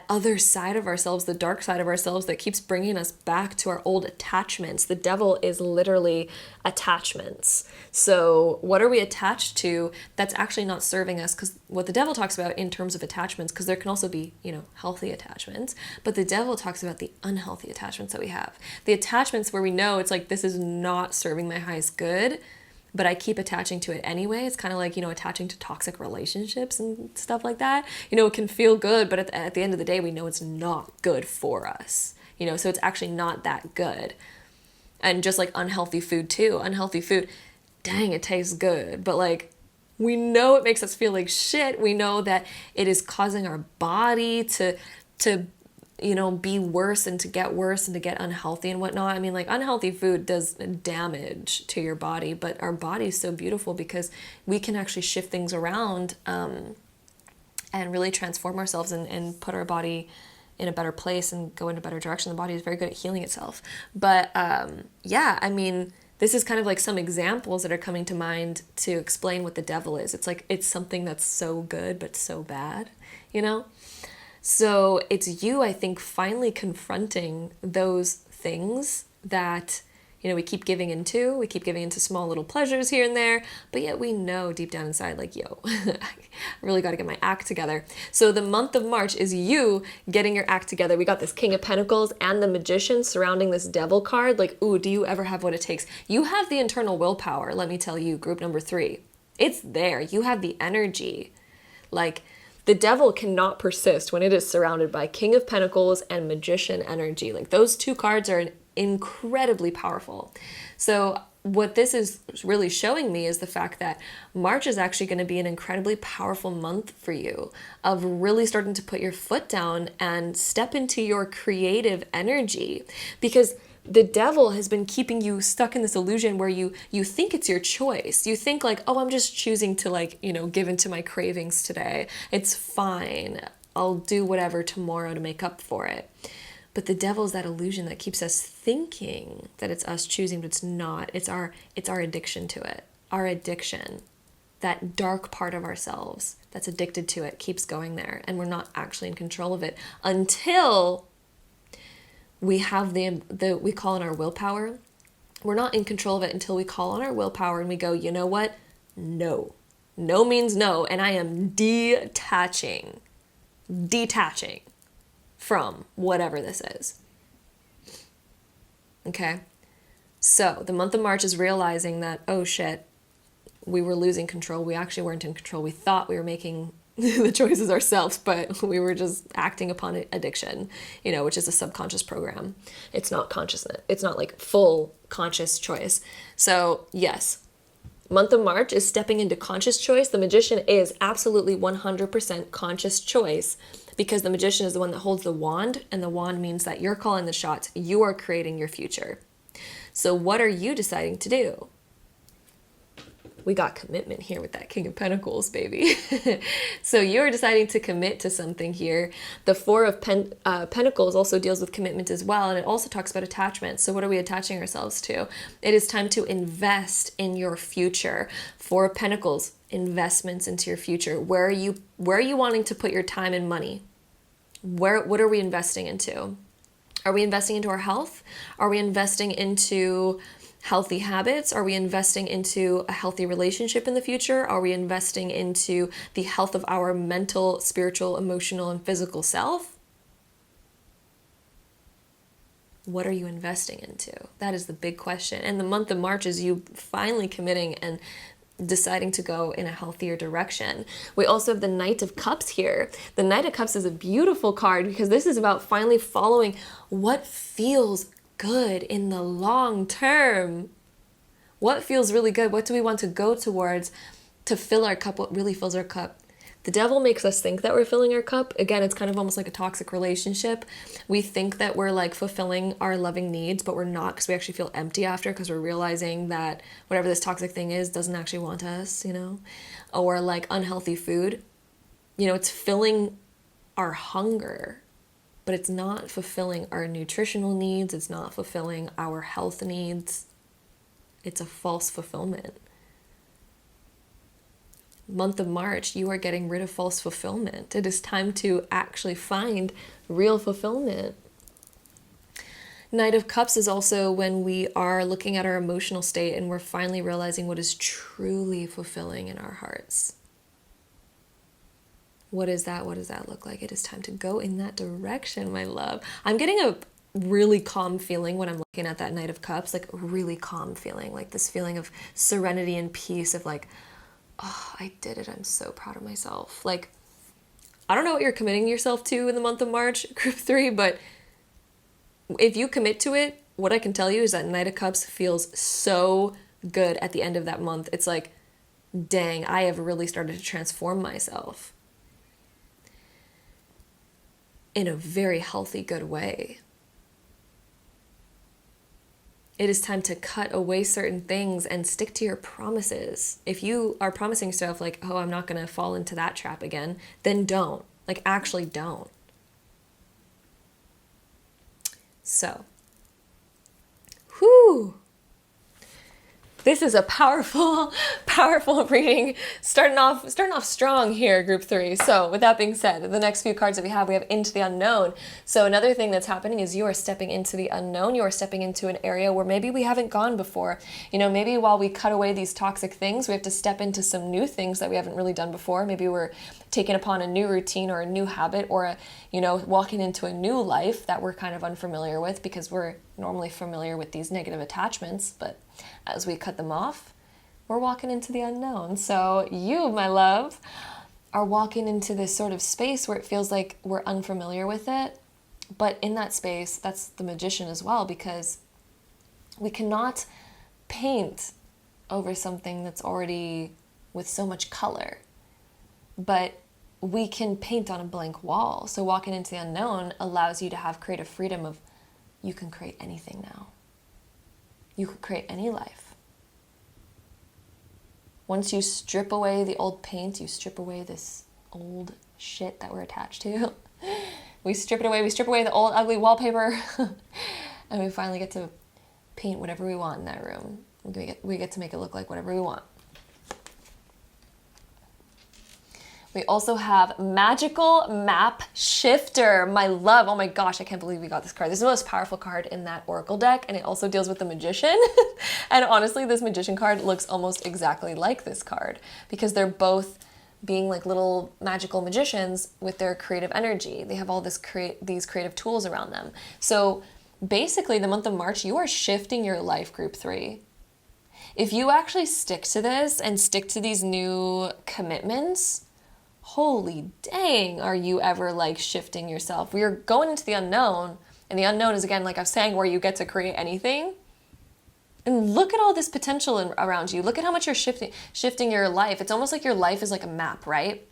other side of ourselves, the dark side of ourselves that keeps bringing us back to our old attachments. The devil is literally attachments. So what are we attached to that's actually not serving us? Because what the devil talks about in terms of attachments, because there can also be, healthy attachments, but the devil talks about the unhealthy attachments that we have. The attachments where we know it's like, this is not serving my highest good, but I keep attaching to it anyway. It's kind of like, attaching to toxic relationships and stuff like that. It can feel good, but at the end of the day, we know it's not good for us. So it's actually not that good. And just like unhealthy food too. Unhealthy food, dang, it tastes good. But like, we know it makes us feel like shit. We know that it is causing our body to be worse and to get worse and to get unhealthy and whatnot. I mean, like unhealthy food does damage to your body, but our body is so beautiful because we can actually shift things around and really transform ourselves and put our body in a better place and go in a better direction. The body is very good at healing itself. But I mean, this is kind of like some examples that are coming to mind to explain what the devil is. It's like, it's something that's so good, but so bad, So it's you, I think, finally confronting those things that, we keep giving into. We keep giving into small little pleasures here and there, but yet we know deep down inside, like, yo, I really got to get my act together. So the month of March is you getting your act together. We got this King of Pentacles and the Magician surrounding this Devil card. Like, ooh, do you ever have what it takes? You have the internal willpower, let me tell you, group number 3. It's there. You have the energy. Like, the devil cannot persist when it is surrounded by King of Pentacles and Magician energy. Like, those two cards are incredibly powerful. So what this is really showing me is the fact that March is actually going to be an incredibly powerful month for you of really starting to put your foot down and step into your creative energy, because the devil has been keeping you stuck in this illusion where you think it's your choice. You think like, oh, I'm just choosing to give into my cravings today. It's fine. I'll do whatever tomorrow to make up for it. But the devil is that illusion that keeps us thinking that it's us choosing, but it's not. It's our addiction to it. Our addiction. that dark part of ourselves that's addicted to it keeps going there, and we're not actually in control of it until we have we call on our willpower. We're not in control of it until we call on our willpower and we go, you know what? No. No means no, and I am detaching from whatever this is. Okay? So the month of March is realizing that, oh shit, we were losing control. We actually weren't in control. We thought we were making the choices ourselves, but we were just acting upon addiction, which is a subconscious program. It's not consciousness. It's not like full conscious choice. So yes, month of March is stepping into conscious choice. The magician is absolutely 100% conscious choice, because the magician is the one that holds the wand, and the wand means that you're calling the shots. You are creating your future. So what are you deciding to do? We got commitment here with that King of Pentacles, baby. So you're deciding to commit to something here. The Four of Pentacles also deals with commitment as well, and it also talks about attachment. So what are we attaching ourselves to? It is time to invest in your future. Four of Pentacles, investments into your future. Where are you wanting to put your time and money? What are we investing into? Are we investing into our health? Are we investing into healthy habits? Are we investing into a healthy relationship in the future? Are we investing into the health of our mental, spiritual, emotional, and physical self? What are you investing into? That is the big question. And the month of March is you finally committing and deciding to go in a healthier direction. We also have the Knight of Cups here. The Knight of Cups is a beautiful card because this is about finally following what feels good in the long term. What feels really good? What do we want to go towards to fill our cup? What really fills our cup? The devil makes us think that we're filling our cup. Again, it's kind of almost like a toxic relationship. We think that we're like fulfilling our loving needs, but we're not, because we actually feel empty after, because we're realizing that whatever this toxic thing is doesn't actually want us, or like unhealthy food. It's filling our hunger, but it's not fulfilling our nutritional needs. It's not fulfilling our health needs. It's a false fulfillment. Month of March, you are getting rid of false fulfillment. It is time to actually find real fulfillment. Knight of Cups is also when we are looking at our emotional state and we're finally realizing what is truly fulfilling in our hearts. What is that? What does that look like? It is time to go in that direction, my love. I'm getting a really calm feeling when I'm looking at that Knight of Cups, like a really calm feeling, like this feeling of serenity and peace, of like, oh, I did it. I'm so proud of myself. Like, I don't know what you're committing yourself to in the month of March, Group 3, but if you commit to it, what I can tell you is that Knight of Cups feels so good at the end of that month. It's like, dang, I have really started to transform myself in a very healthy, good way. It is time to cut away certain things and stick to your promises. If you are promising yourself like, oh, I'm not going to fall into that trap again, then don't. Like, actually don't. So, whew. This is a powerful, powerful reading. Starting off strong here, Group 3. So with that being said, the next few cards that we have Into the Unknown. So another thing that's happening is you are stepping into the unknown. You are stepping into an area where maybe we haven't gone before. Maybe while we cut away these toxic things, we have to step into some new things that we haven't really done before. Maybe we're taking upon a new routine or a new habit, or walking into a new life that we're kind of unfamiliar with, because we're normally familiar with these negative attachments, but as we cut them off, we're walking into the unknown. So you, my love, are walking into this sort of space where it feels like we're unfamiliar with it. But in that space, that's the magician as well, because we cannot paint over something that's already with so much color. But we can paint on a blank wall. So walking into the unknown allows you to have creative freedom of, you can create anything now. You could create any life. Once you strip away the old paint, you strip away this old shit that we're attached to. We strip it away. We strip away the old ugly wallpaper. And we finally get to paint whatever we want in that room. We get to make it look like whatever we want. We also have Magical Map Shifter, my love. Oh my gosh, I can't believe we got this card. This is the most powerful card in that Oracle deck, and it also deals with the Magician. And honestly, this Magician card looks almost exactly like this card because they're both being like little magical magicians with their creative energy. They have all these creative tools around them. So basically, the month of March, you are shifting your life, Group 3. If you actually stick to this and stick to these new commitments, holy dang, are you ever like shifting yourself? We are going into the unknown, and the unknown is, again, like I was saying, where you get to create anything. And look at all this potential around you. Look at how much you're shifting your life. It's almost like your life is like a map, right?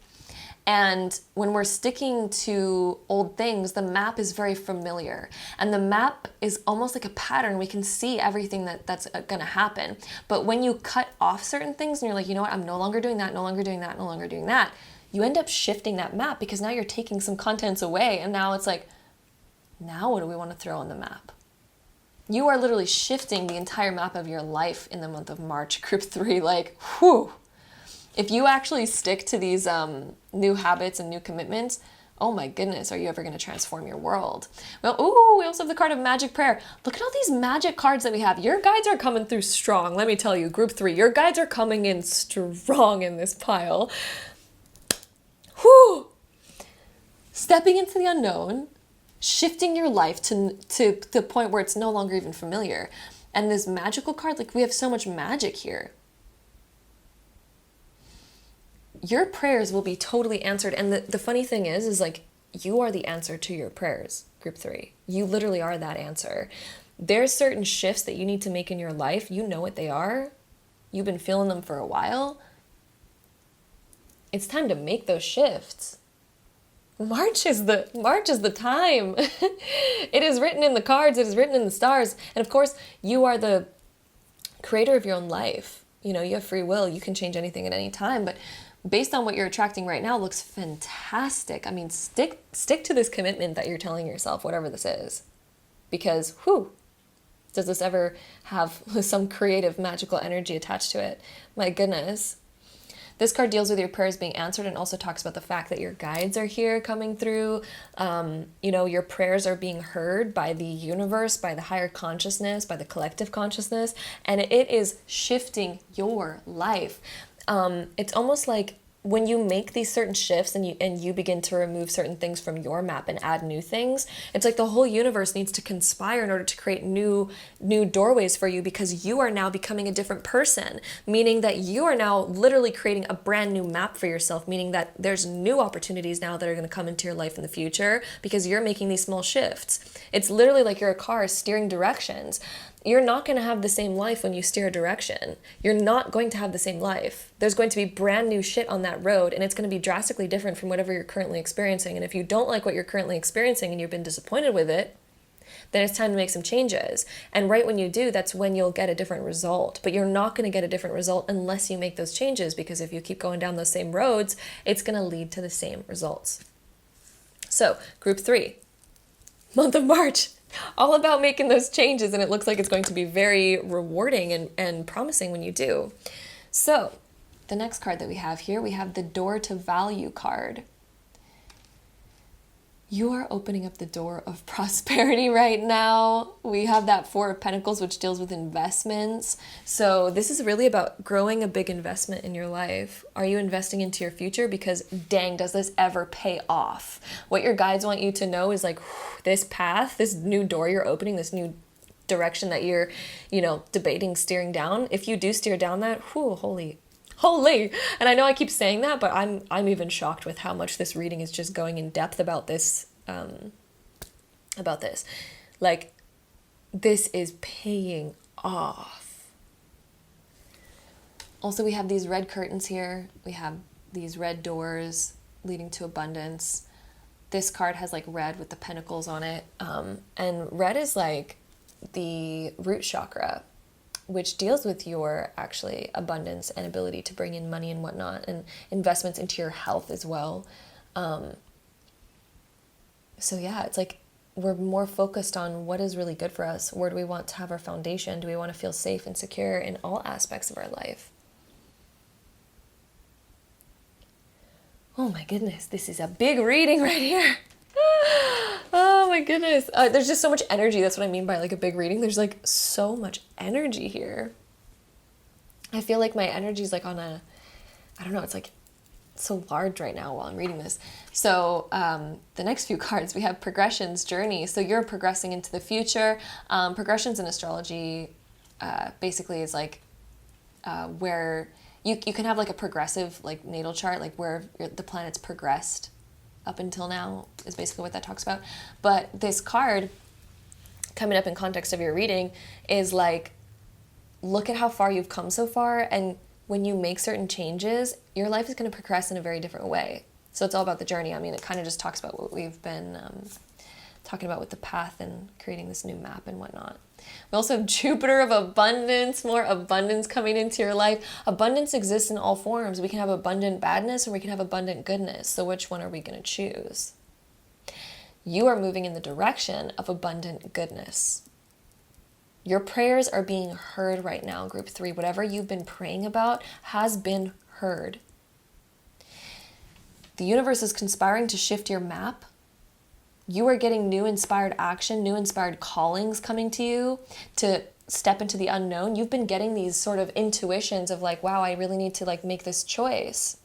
And when we're sticking to old things, the map is very familiar. And the map is almost like a pattern. We can see everything that's going to happen. But when you cut off certain things and you're like, you know what, I'm no longer doing that, no longer doing that, no longer doing that, you end up shifting that map because now you're taking some contents away. And now it's like, now what do we want to throw on the map? You are literally shifting the entire map of your life in the month of March, Group 3. Like, whew. If you actually stick to these new habits and new commitments, oh my goodness, are you ever going to transform your world? Well, ooh, we also have the card of Magic Prayer. Look at all these magic cards that we have. Your guides are coming through strong. Let me tell you, Group 3, your guides are coming in strong in this pile. Whew. Stepping into the unknown, shifting your life to the point where it's no longer even familiar. And this magical card, like, we have so much magic here. Your prayers will be totally answered. And the funny thing is like, you are the answer to your prayers, Group 3. You literally are that answer. There's certain shifts that you need to make in your life. You know what they are. You've been feeling them for a while. It's time to make those shifts. March is the time. It is written in the cards. It is written in the stars. And of course, you are the creator of your own life. You know, you have free will. You can change anything at any time. But based on what you're attracting right now, looks fantastic. I mean, stick to this commitment that you're telling yourself, whatever this is. Because, whew, does this ever have some creative, magical energy attached to it? My goodness. This card deals with your prayers being answered and also talks about the fact that your guides are here coming through. You know, your prayers are being heard by the universe, by the higher consciousness, by the collective consciousness, and it is shifting your life. It's almost like when you make these certain shifts and you begin to remove certain things from your map and add new things, it's like the whole universe needs to conspire in order to create new doorways for you, because you are now becoming a different person, meaning that you are now literally creating a brand new map for yourself, meaning that there's new opportunities now that are going to come into your life in the future because you're making these small shifts. It's literally like you're a car steering directions. You're not going to have the same life when you steer a direction. You're not going to have the same life. There's going to be brand new shit on that road, and it's going to be drastically different from whatever you're currently experiencing. And if you don't like what you're currently experiencing and you've been disappointed with it, then it's time to make some changes. And right when you do, that's when you'll get a different result. But you're not going to get a different result unless you make those changes, because if you keep going down those same roads, it's going to lead to the same results. So, Group 3, month of March. All about making those changes, and it looks like it's going to be very rewarding and promising when you do. So, the next card that we have here, we have the Door to Value card. You are opening up the door of prosperity right now. We have that Four of Pentacles, which deals with investments. So this is really about growing a big investment in your life. Are you investing into your future? Because dang, does this ever pay off? What your guides want you to know is like, this path, this new door you're opening, this new direction that you're, debating steering down. If you do steer down that, holy. And I know I keep saying that, but I'm even shocked with how much this reading is just going in depth about this. Like, this is paying off. Also, we have these red curtains here. We have these red doors leading to abundance. This card has like red with the pentacles on it. And red is like the root chakra, which deals with your actually abundance and ability to bring in money and whatnot, and investments into your health as well. So yeah, it's like we're more focused on what is really good for us. Where do we want to have our foundation? Do we want to feel safe and secure in all aspects of our life? Oh my goodness, this is a big reading right here. Oh my goodness. There's just so much energy. That's what I mean by like a big reading. There's like so much energy here. I feel like my energy is like on a, I don't know, it's like so large right now while I'm reading this. So the next few cards, we have progressions, journey. So you're progressing into the future. Progressions in astrology basically is like where you can have like a progressive like natal chart, like where the planets progressed up until now is basically what that talks about. But this card coming up in context of your reading is like, look at how far you've come so far, and when you make certain changes, your life is going to progress in a very different way. So it's all about the journey. I mean, it kind of just talks about what we've been talking about with the path and creating this new map and whatnot. We also have Jupiter of abundance, more abundance coming into your life. Abundance exists in all forms. We can have abundant badness or we can have abundant goodness. So which one are we going to choose? You are moving in the direction of abundant goodness. Your prayers are being heard right now, group 3. Whatever you've been praying about has been heard. The universe is conspiring to shift your map. You are getting new inspired action, new inspired callings coming to you to step into the unknown. You've been getting these sort of intuitions of like, wow, I really need to like make this choice.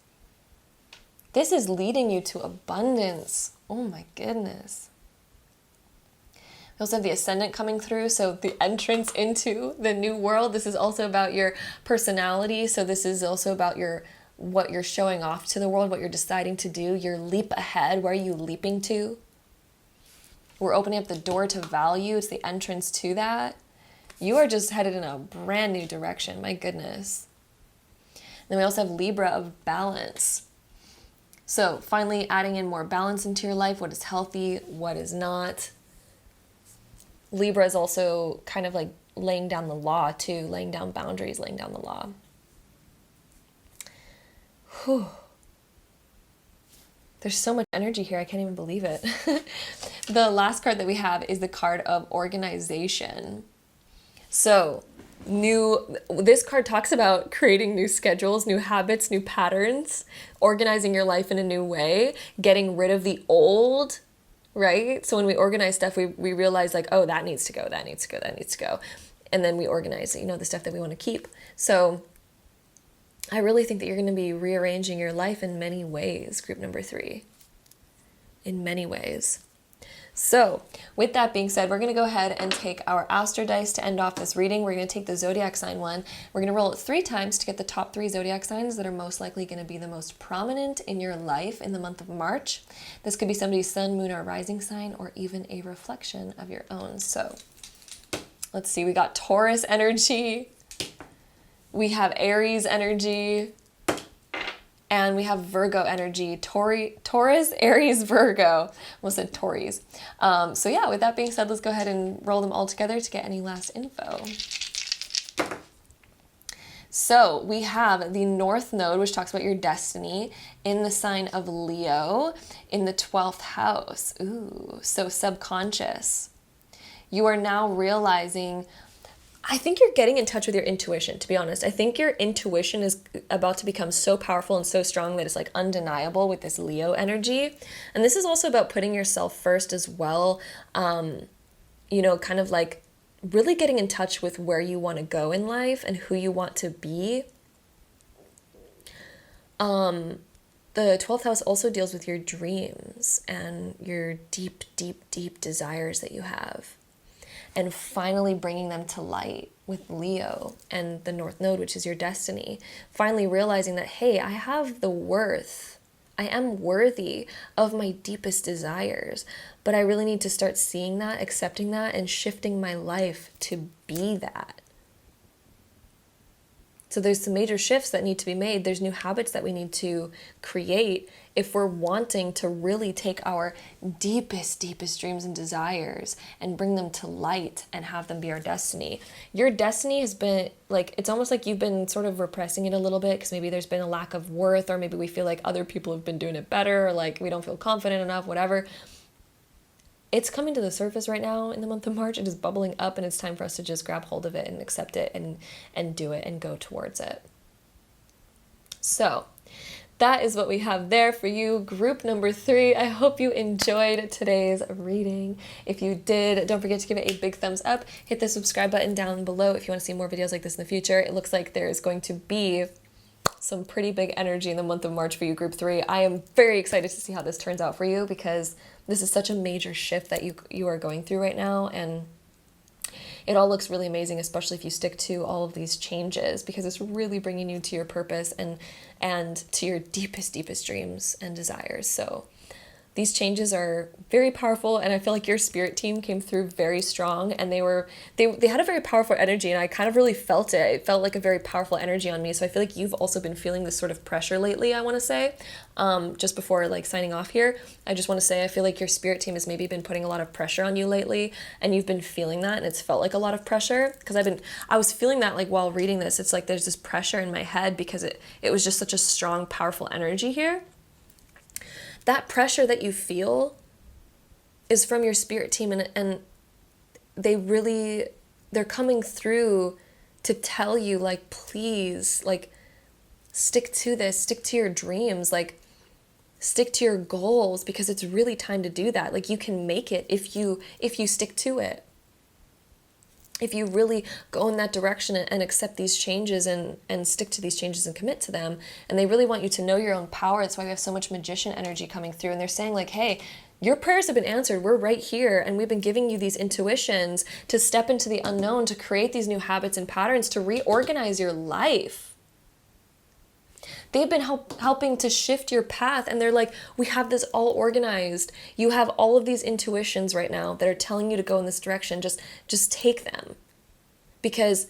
This is leading you to abundance. Oh my goodness. We also have the ascendant coming through, so the entrance into the new world. This is also about your personality, so this is also about what you're showing off to the world, what you're deciding to do, your leap ahead. Where are you leaping to? We're opening up the door to value. It's the entrance to that. You are just headed in a brand new direction. My goodness. Then we also have Libra of balance. So finally adding in more balance into your life. What is healthy? What is not? Libra is also kind of like laying down the law too, laying down boundaries, laying down the law. Whew. There's so much energy here, I can't even believe it. The last card that we have is the card of organization. So this card talks about creating new schedules, new habits, new patterns, organizing your life in a new way, getting rid of the old, right? So when we organize stuff, we realize like, oh, that needs to go, that needs to go, that needs to go. And then we organize, the stuff that we want to keep. So I really think that you're going to be rearranging your life in many ways, group number 3. In many ways. So with that being said, we're going to go ahead and take our Astro Dice to end off this reading. We're going to take the zodiac sign one. We're going to roll it 3 times to get the top 3 zodiac signs that are most likely going to be the most prominent in your life in the month of March. This could be somebody's sun, moon, or rising sign, or even a reflection of your own. So let's see. We got Taurus energy. We have Aries energy. And we have Virgo energy, Taurus, Aries, Virgo. Almost said Taurus. So yeah, with that being said, let's go ahead and roll them all together to get any last info. So we have the North Node, which talks about your destiny, in the sign of Leo, in the 12th house. Ooh, so subconscious. You are now realizing, I think you're getting in touch with your intuition, to be honest. I think your intuition is about to become so powerful and so strong that it's like undeniable with this Leo energy. And this is also about putting yourself first as well. Kind of like really getting in touch with where you want to go in life and who you want to be. The 12th house also deals with your dreams and your deep, deep, deep desires that you have. And finally bringing them to light with Leo and the North Node, which is your destiny. Finally realizing that, hey, I have the worth. I am worthy of my deepest desires. But I really need to start seeing that, accepting that, and shifting my life to be that. So there's some major shifts that need to be made. There's new habits that we need to create if we're wanting to really take our deepest, deepest dreams and desires and bring them to light and have them be our destiny. Your destiny has been like, it's almost like you've been sort of repressing it a little bit because maybe there's been a lack of worth, or maybe we feel like other people have been doing it better, or like we don't feel confident enough, whatever. It's coming to the surface right now in the month of March. It is bubbling up, and it's time for us to just grab hold of it and accept it and do it and go towards it. So that is what we have there for you, group number 3. I hope you enjoyed today's reading. If you did, don't forget to give it a big thumbs up. Hit the subscribe button down below if you want to see more videos like this in the future. It looks like there's going to be some pretty big energy in the month of March for you, group 3. I am very excited to see how this turns out for you, because this is such a major shift that you are going through right now, and it all looks really amazing, especially if you stick to all of these changes, because it's really bringing you to your purpose and to your deepest dreams and desires. So these changes are very powerful, and I feel like your spirit team came through very strong, and they had a very powerful energy, and I kind of really felt it. It felt like a very powerful energy on me. So I feel like you've also been feeling this sort of pressure lately, I want to say. Just before like signing off here, I just want to say I feel like your spirit team has maybe been putting a lot of pressure on you lately, and you've been feeling that, and it's felt like a lot of pressure, because I was feeling that like while reading this. It's like there's this pressure in my head because it was just such a strong, powerful energy here. That pressure that you feel is from your spirit team, and they're coming through to tell you, like, please, like, stick to this, stick to your dreams, like, stick to your goals, because it's really time to do that. Like, you can make it if you stick to it. If you really go in that direction and accept these changes and stick to these changes and commit to them, and they really want you to know your own power. That's why we have so much magician energy coming through, and they're saying like, hey, your prayers have been answered. We're right here, and we've been giving you these intuitions to step into the unknown, to create these new habits and patterns, to reorganize your life. They've been helping to shift your path, and they're like, we have this all organized. You have all of these intuitions right now that are telling you to go in this direction. Just take them, because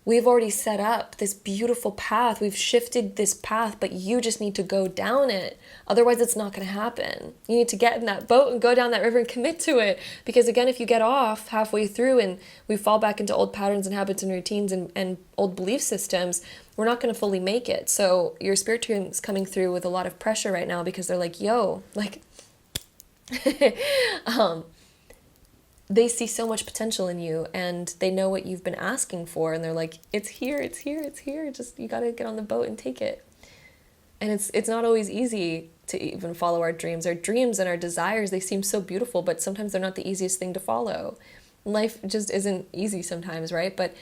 we've already set up this beautiful path. We've shifted this path, but you just need to go down it. Otherwise, it's not going to happen. You need to get in that boat and go down that river and commit to it. Because again, if you get off halfway through and we fall back into old patterns and habits and routines and old belief systems, we're not going to fully make it. So your spirit team is coming through with a lot of pressure right now, because they're like, yo, like, they see so much potential in you, and they know what you've been asking for, and they're like, it's here, it's here, it's here. Just, you got to get on the boat and take it. And it's not always easy to even follow our dreams. Our dreams and our desires, they seem so beautiful, but sometimes they're not the easiest thing to follow. Life just isn't easy sometimes, right? But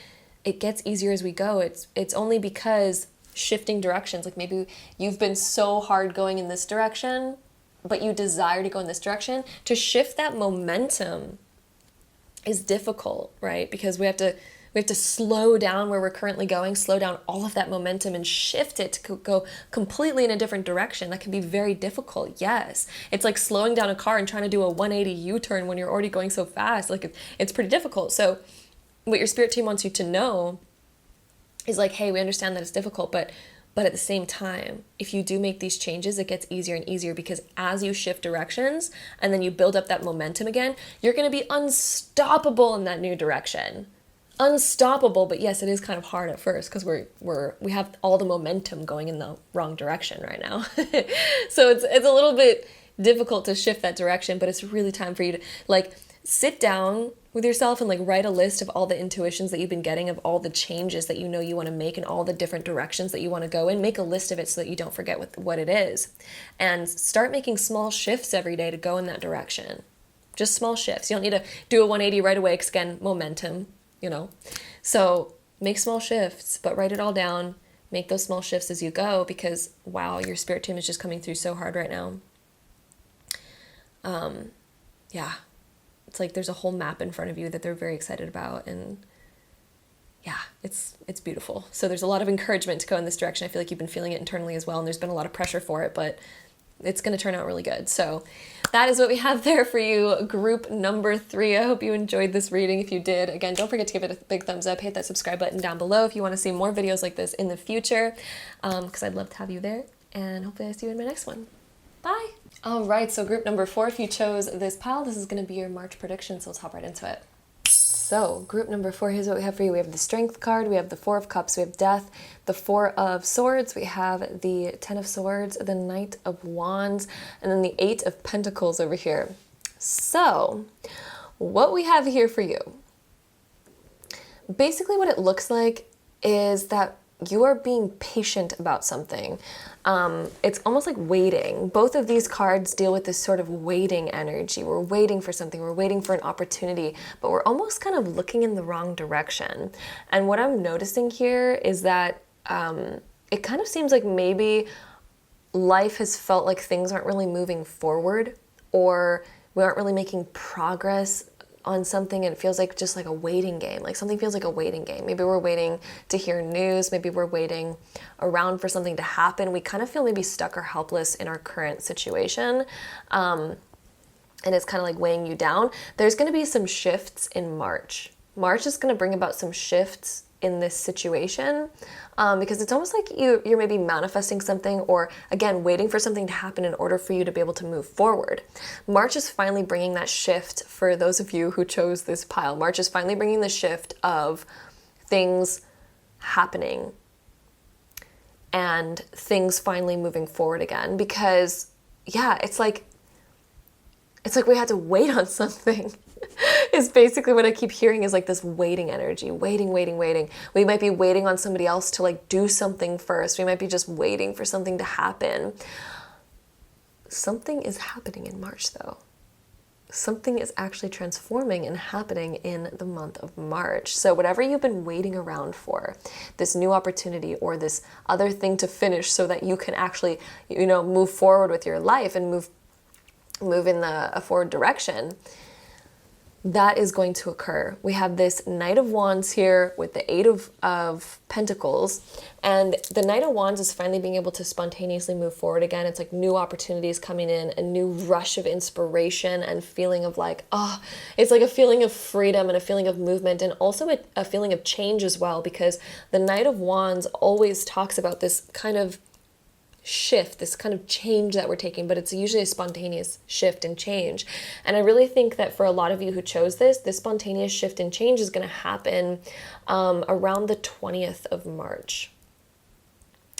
it gets easier as we go. It's only because shifting directions, like maybe you've been so hard going in this direction, but you desire to go in this direction. To shift that momentum is difficult, right? Because we have to slow down where we're currently going, slow down all of that momentum and shift it to go completely in a different direction. That can be very difficult. Yes. It's like slowing down a car and trying to do a 180 U-turn when you're already going so fast. Like it's pretty difficult. So what your spirit team wants you to know is like, hey, we understand that it's difficult, but at the same time, if you do make these changes, it gets easier and easier, because as you shift directions and then you build up that momentum again, you're going to be unstoppable in that new direction. Unstoppable. But yes, it is kind of hard at first, because we have all the momentum going in the wrong direction right now. So it's a little bit difficult to shift that direction, but it's really time for you to like sit down with yourself and like write a list of all the intuitions that you've been getting, of all the changes that you know you want to make and all the different directions that you want to go in. Make a list of it so that you don't forget what it is, and start making small shifts every day to go in that direction. Just small shifts. You don't need to do a 180 right away, because again, momentum, so make small shifts, but write it all down. Make those small shifts as you go, because wow, your spirit team is just coming through so hard right now. Yeah. It's like there's a whole map in front of you that they're very excited about, and yeah, it's beautiful. So there's a lot of encouragement to go in this direction. I feel like you've been feeling it internally as well, and there's been a lot of pressure for it, but it's going to turn out really good. So that is what we have there for you, group number 3. I hope you enjoyed this reading. If you did, again, don't forget to give it a big thumbs up. Hit that subscribe button down below if you want to see more videos like this in the future, because I'd love to have you there, and hopefully I see you in my next one. Bye. All right, so group number 4, if you chose this pile, this is going to be your March prediction, so let's hop right into it. So group number 4, here's what we have for you. We have the Strength card, we have the 4 of Cups, we have Death, the 4 of Swords, we have the 10 of Swords, the Knight of Wands, and then the 8 of Pentacles over here. So what we have here for you, basically what it looks like is that you are being patient about something. It's almost like waiting. Both of these cards deal with this sort of waiting energy. We're waiting for something. We're waiting for an opportunity, but we're almost kind of looking in the wrong direction. And what I'm noticing here is that it kind of seems like maybe life has felt like things aren't really moving forward, or we aren't really making progress on something, and it feels like just like a waiting game. Like something feels like a waiting game. Maybe we're waiting to hear news. Maybe we're waiting around for something to happen. We kind of feel maybe stuck or helpless in our current situation. And it's kind of like weighing you down. There's going to be some shifts in March. March is going to bring about some shifts in this situation, because it's almost like you're maybe manifesting something, or again, waiting for something to happen in order for you to be able to move forward. March is finally bringing that shift for those of you who chose this pile. March is finally bringing the shift of things happening and things finally moving forward again, because yeah, it's like we had to wait on something. Is basically what I keep hearing, is like this waiting energy, waiting. We might be waiting on somebody else to like do something first. We might be just waiting for something to happen. Something is happening in March though. Something is actually transforming and happening in the month of March. So whatever you've been waiting around for, this new opportunity or this other thing to finish so that you can actually, move forward with your life and move in a forward direction, that is going to occur. We have this Knight of Wands here with the Eight of Pentacles, and the Knight of Wands is finally being able to spontaneously move forward again. It's like new opportunities coming in, a new rush of inspiration and feeling of like, it's like a feeling of freedom and a feeling of movement, and also a feeling of change as well, because the Knight of Wands always talks about this kind of shift, this kind of change that we're taking, but it's usually a spontaneous shift and change. And I really think that for a lot of you who chose this spontaneous shift and change is going to happen around the 20th of March.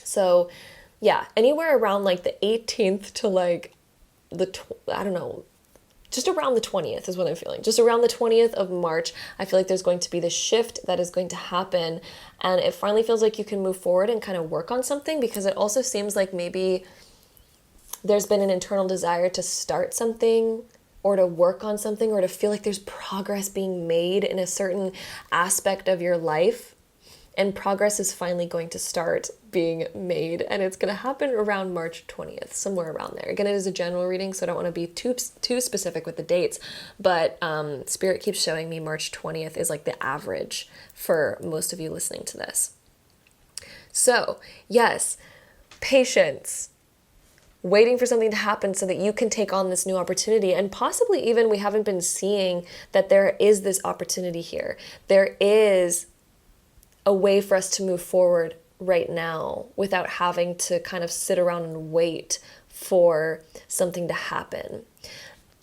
So yeah, anywhere around like the 18th to like just around the 20th is what I'm feeling. Just around the 20th of March, I feel like there's going to be this shift that is going to happen. And it finally feels like you can move forward and kind of work on something, because it also seems like maybe there's been an internal desire to start something or to work on something or to feel like there's progress being made in a certain aspect of your life. And progress is finally going to start being made, and it's going to happen around March 20th, somewhere around there. Again, it is a general reading, so I don't want to be too specific with the dates, but Spirit keeps showing me March 20th is like the average for most of you listening to this. So yes, patience, waiting for something to happen so that you can take on this new opportunity. And possibly even we haven't been seeing that there is this opportunity here. There is a way for us to move forward right now without having to kind of sit around and wait for something to happen.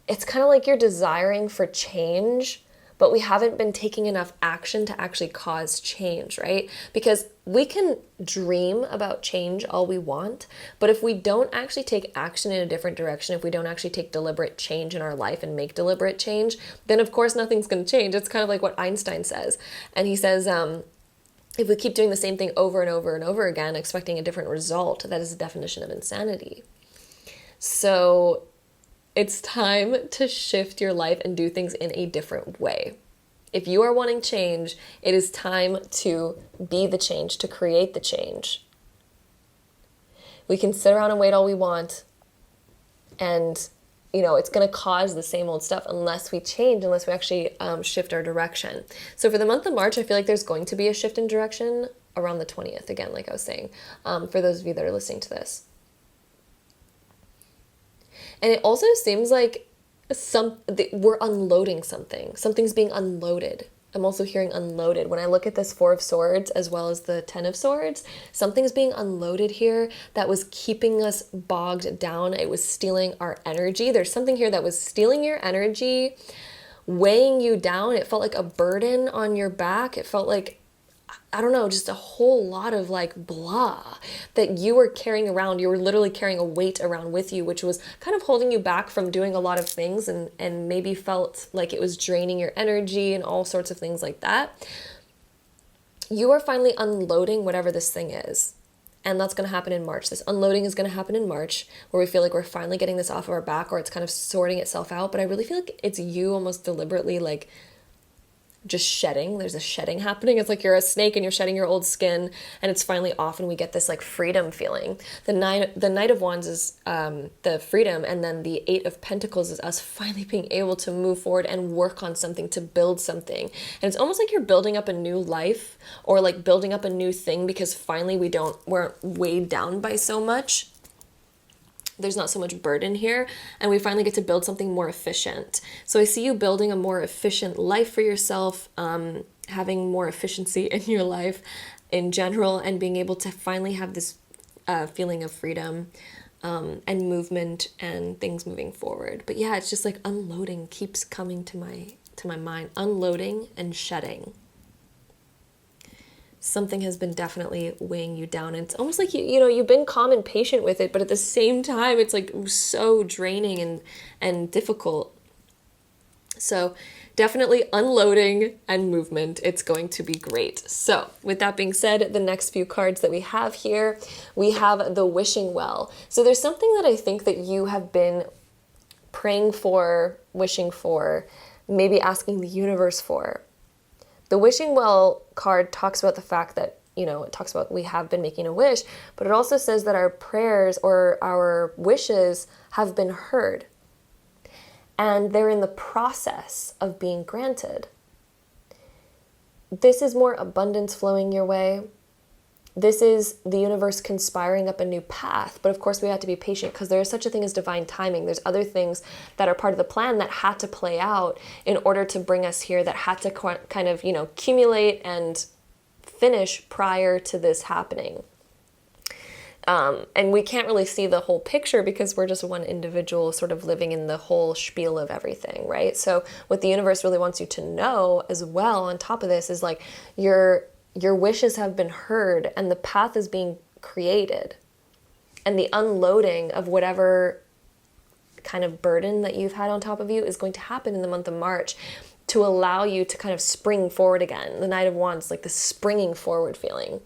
It's kind of like you're desiring for change, but we haven't been taking enough action to actually cause change, right? Because we can dream about change all we want, but if we don't actually take action in a different direction, if we don't actually take deliberate change in our life and make deliberate change, then of course nothing's going to change. It's kind of like what Einstein says. And he says, if we keep doing the same thing over and over and over again, expecting a different result, that is the definition of insanity. So it's time to shift your life and do things in a different way. If you are wanting change, it is time to be the change, to create the change. We can sit around and wait all we want, and it's going to cause the same old stuff unless we change, unless we actually shift our direction. So for the month of March, I feel like there's going to be a shift in direction around the 20th, again, like I was saying, for those of you that are listening to this. And it also seems like we're unloading something. Something's being unloaded. I'm also hearing unloaded. When I look at this Four of Swords as well as the Ten of Swords, something's being unloaded here that was keeping us bogged down. It was stealing our energy. There's something here that was stealing your energy, weighing you down. It felt like a burden on your back. It felt like, I don't know, just a whole lot of like blah that you were carrying around. You were literally carrying a weight around with you, which was kind of holding you back from doing a lot of things, and maybe felt like it was draining your energy and all sorts of things like that. you are finally unloading whatever this thing is. And that's going to happen in March. This unloading is going to happen in March, where we feel like we're finally getting this off of our back, or it's kind of sorting itself out. But I really feel like it's you almost deliberately like just shedding. There's a shedding happening. It's like you're a snake and you're shedding your old skin, and it's finally off, and we get this like freedom feeling. The Knight of Wands is the freedom, and then the Eight of Pentacles is us finally being able to move forward and work on something, to build something. And it's almost like you're building up a new life, or like building up a new thing, because finally we're weighed down by so much. There's not so much burden here, and we finally get to build something more efficient. So I see you building a more efficient life for yourself, having more efficiency in your life in general, and being able to finally have this feeling of freedom and movement and things moving forward. But yeah, it's just like unloading keeps coming to my mind. Unloading and shedding. Something has been definitely weighing you down, and it's almost like you've been calm and patient with it, but at the same time it's like so draining and difficult. So definitely unloading and movement. It's going to be great. So with that being said, the next few cards that we have here, we have the Wishing Well. So there's something that I think that you have been praying for, wishing for, maybe asking the universe for. The Wishing Well card talks about the fact that, it talks about we have been making a wish, but it also says that our prayers or our wishes have been heard, and they're in the process of being granted. This is more abundance flowing your way. This is the universe conspiring up a new path. But of course, we have to be patient, because there is such a thing as divine timing. There's other things that are part of the plan that had to play out in order to bring us here, that had to kind of, accumulate and finish prior to this happening. And we can't really see the whole picture, because we're just one individual sort of living in the whole spiel of everything, right? So what the universe really wants you to know as well on top of this is like your wishes have been heard, and the path is being created, and the unloading of whatever kind of burden that you've had on top of you is going to happen in the month of March, to allow you to kind of spring forward again. The Knight of Wands, like the springing forward feeling.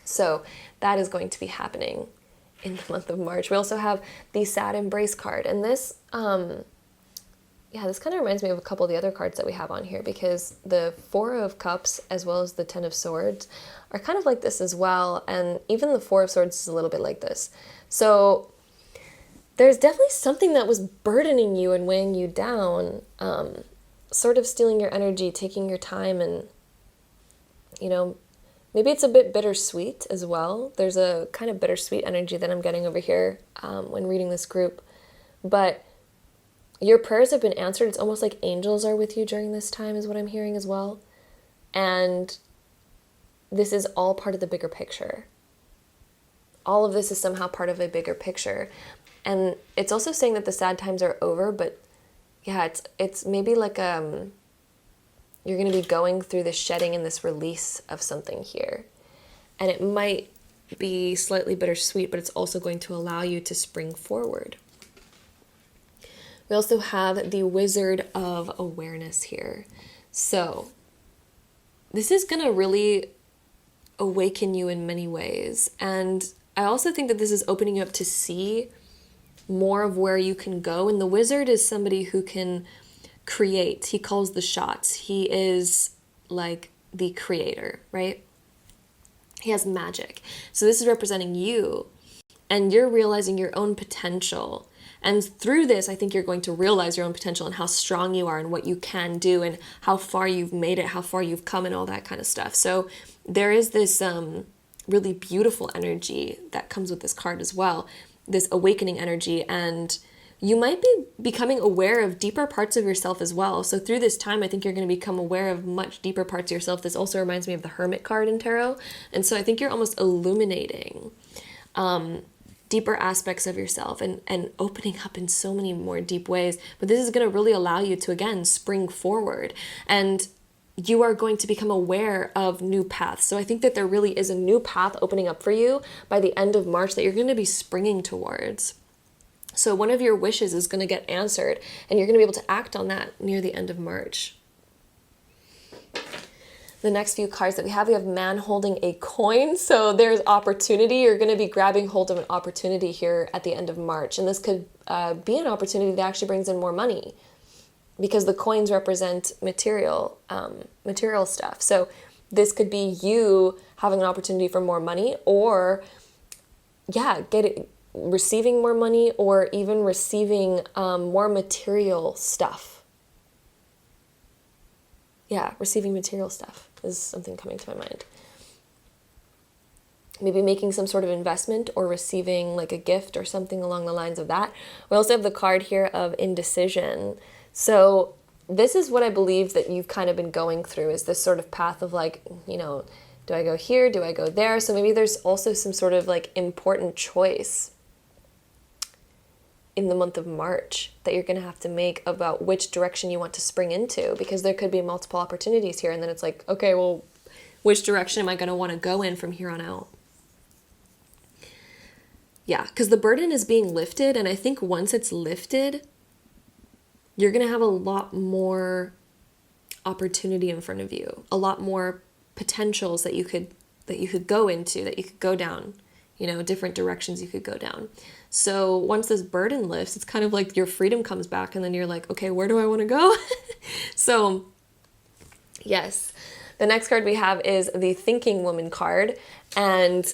So that is going to be happening in the month of March. We also have the Sad Embrace card, and this this kind of reminds me of a couple of the other cards that we have on here, because the Four of Cups as well as the Ten of Swords are kind of like this as well, and even the Four of Swords is a little bit like this. So there's definitely something that was burdening you and weighing you down, sort of stealing your energy, taking your time, and maybe it's a bit bittersweet as well. There's a kind of bittersweet energy that I'm getting over here when reading this group, but your prayers have been answered. It's almost like angels are with you during this time is what I'm hearing as well. And this is all part of the bigger picture. All of this is somehow part of a bigger picture. And it's also saying that the sad times are over, but yeah, it's maybe like you're going to be going through this shedding and this release of something here. And it might be slightly bittersweet, but it's also going to allow you to spring forward. We also have the Wizard of Awareness here. So this is going to really awaken you in many ways. And I also think that this is opening you up to see more of where you can go. And the Wizard is somebody who can create. He calls the shots. He is like the creator, right? He has magic. So this is representing you, and you're realizing your own potential. And through this, I think you're going to realize your own potential and how strong you are and what you can do and how far you've made it, how far you've come and all that kind of stuff. So there is this really beautiful energy that comes with this card as well, this awakening energy. And you might be becoming aware of deeper parts of yourself as well. So through this time, I think you're going to become aware of much deeper parts of yourself. This also reminds me of the Hermit card in Tarot. And so I think you're almost illuminating deeper aspects of yourself and opening up in so many more deep ways. But this is going to really allow you to, again, spring forward. And you are going to become aware of new paths. So I think that there really is a new path opening up for you by the end of March that you're going to be springing towards. So one of your wishes is going to get answered, and you're going to be able to act on that near the end of March. The next few cards that we have man holding a coin. So there's opportunity. You're going to be grabbing hold of an opportunity here at the end of March. And this could be an opportunity that actually brings in more money, because the coins represent material stuff. So this could be you having an opportunity for more money, or receiving more money, or even receiving more material stuff. Yeah, receiving material stuff is something coming to my mind. Maybe making some sort of investment or receiving like a gift or something along the lines of that. We also have the card here of indecision. So this is what I believe that you've kind of been going through, is this sort of path of like, do I go here? Do I go there? So maybe there's also some sort of like important choice in the month of March that you're going to have to make about which direction you want to spring into, because there could be multiple opportunities here. And then it's like, okay, well, which direction am I going to want to go in from here on out? Yeah, because the burden is being lifted. And I think once it's lifted, you're going to have a lot more opportunity in front of you, a lot more potentials that you could go into, that you could go down, different directions you could go down. So once this burden lifts, it's kind of like your freedom comes back, and then you're like, okay, where do I want to go? So yes, the next card we have is the Thinking Woman card. And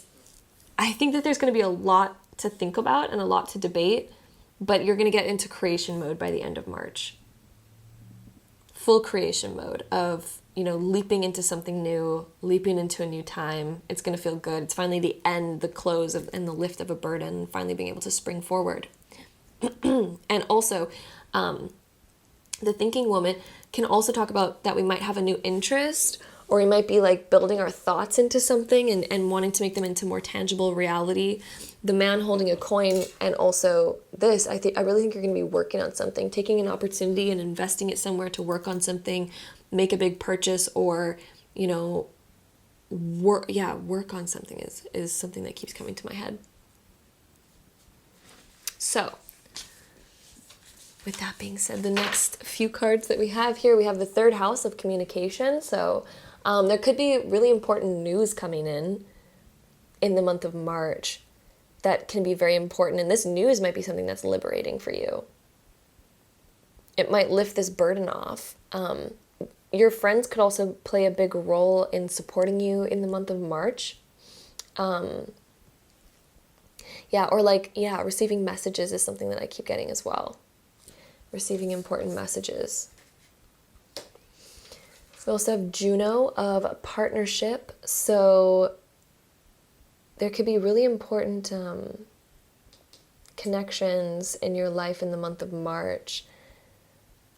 I think that there's going to be a lot to think about and a lot to debate, but you're going to get into creation mode by the end of March. Full creation mode of, leaping into something new, leaping into a new time. It's going to feel good. It's finally the end, the close of, and the lift of a burden, finally being able to spring forward. And also, the Thinking Woman can also talk about that we might have a new interest, or we might be like building our thoughts into something and wanting to make them into more tangible reality. The man holding a coin, and also this, I really think you're going to be working on something, taking an opportunity and investing it somewhere to work on something, make a big purchase, or, work on something is something that keeps coming to my head. So with that being said, the next few cards that we have here, we have the third house of communication. So there could be really important news coming in the month of March that can be very important. And this news might be something that's liberating for you. It might lift this burden off. Your friends could also play a big role in supporting you in the month of March. Receiving messages is something that I keep getting as well. Receiving important messages. We also have Juno of partnership. So there could be really important connections in your life in the month of March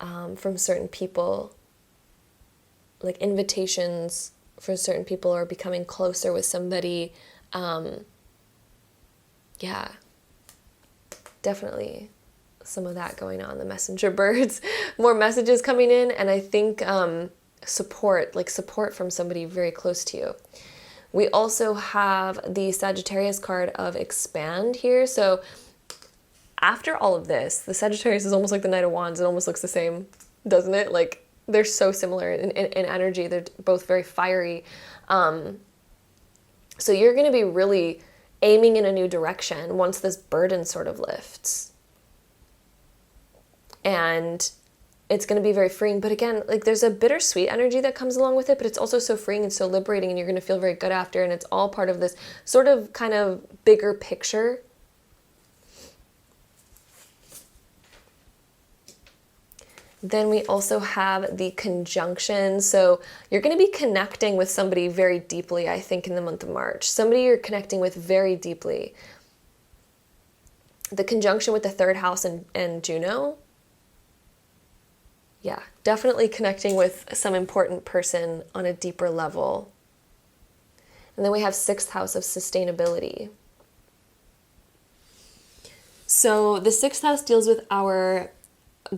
from certain people, like invitations for certain people, or becoming closer with somebody. Definitely some of that going on. The messenger birds, more messages coming in, and I think support from somebody very close to you. We also have the Sagittarius card of expand here. So after all of this, the Sagittarius is almost like the Knight of Wands. It almost looks the same, doesn't it? Like they're so similar in energy. They're both very fiery. So you're going to be really aiming in a new direction once this burden sort of lifts. And it's going to be very freeing. But again, like there's a bittersweet energy that comes along with it, but it's also so freeing and so liberating, and you're going to feel very good after. And it's all part of this sort of kind of bigger picture. Then we also have the conjunction. So you're going to be connecting with somebody very deeply, I think, in the month of March. Somebody you're connecting with very deeply. The conjunction with the third house and Juno. Yeah, definitely connecting with some important person on a deeper level. And then we have sixth house of sustainability. So the sixth house deals with our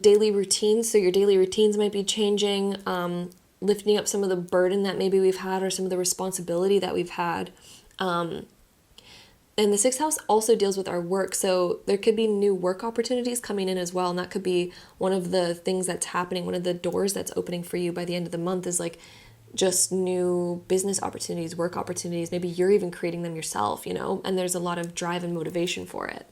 daily routines. So your daily routines might be changing, lifting up some of the burden that maybe we've had, or some of the responsibility that we've had. And the sixth house also deals with our work. So there could be new work opportunities coming in as well. And that could be one of the things that's happening. One of the doors that's opening for you by the end of the month is like just new business opportunities, work opportunities. Maybe you're even creating them yourself, you know, and there's a lot of drive and motivation for it.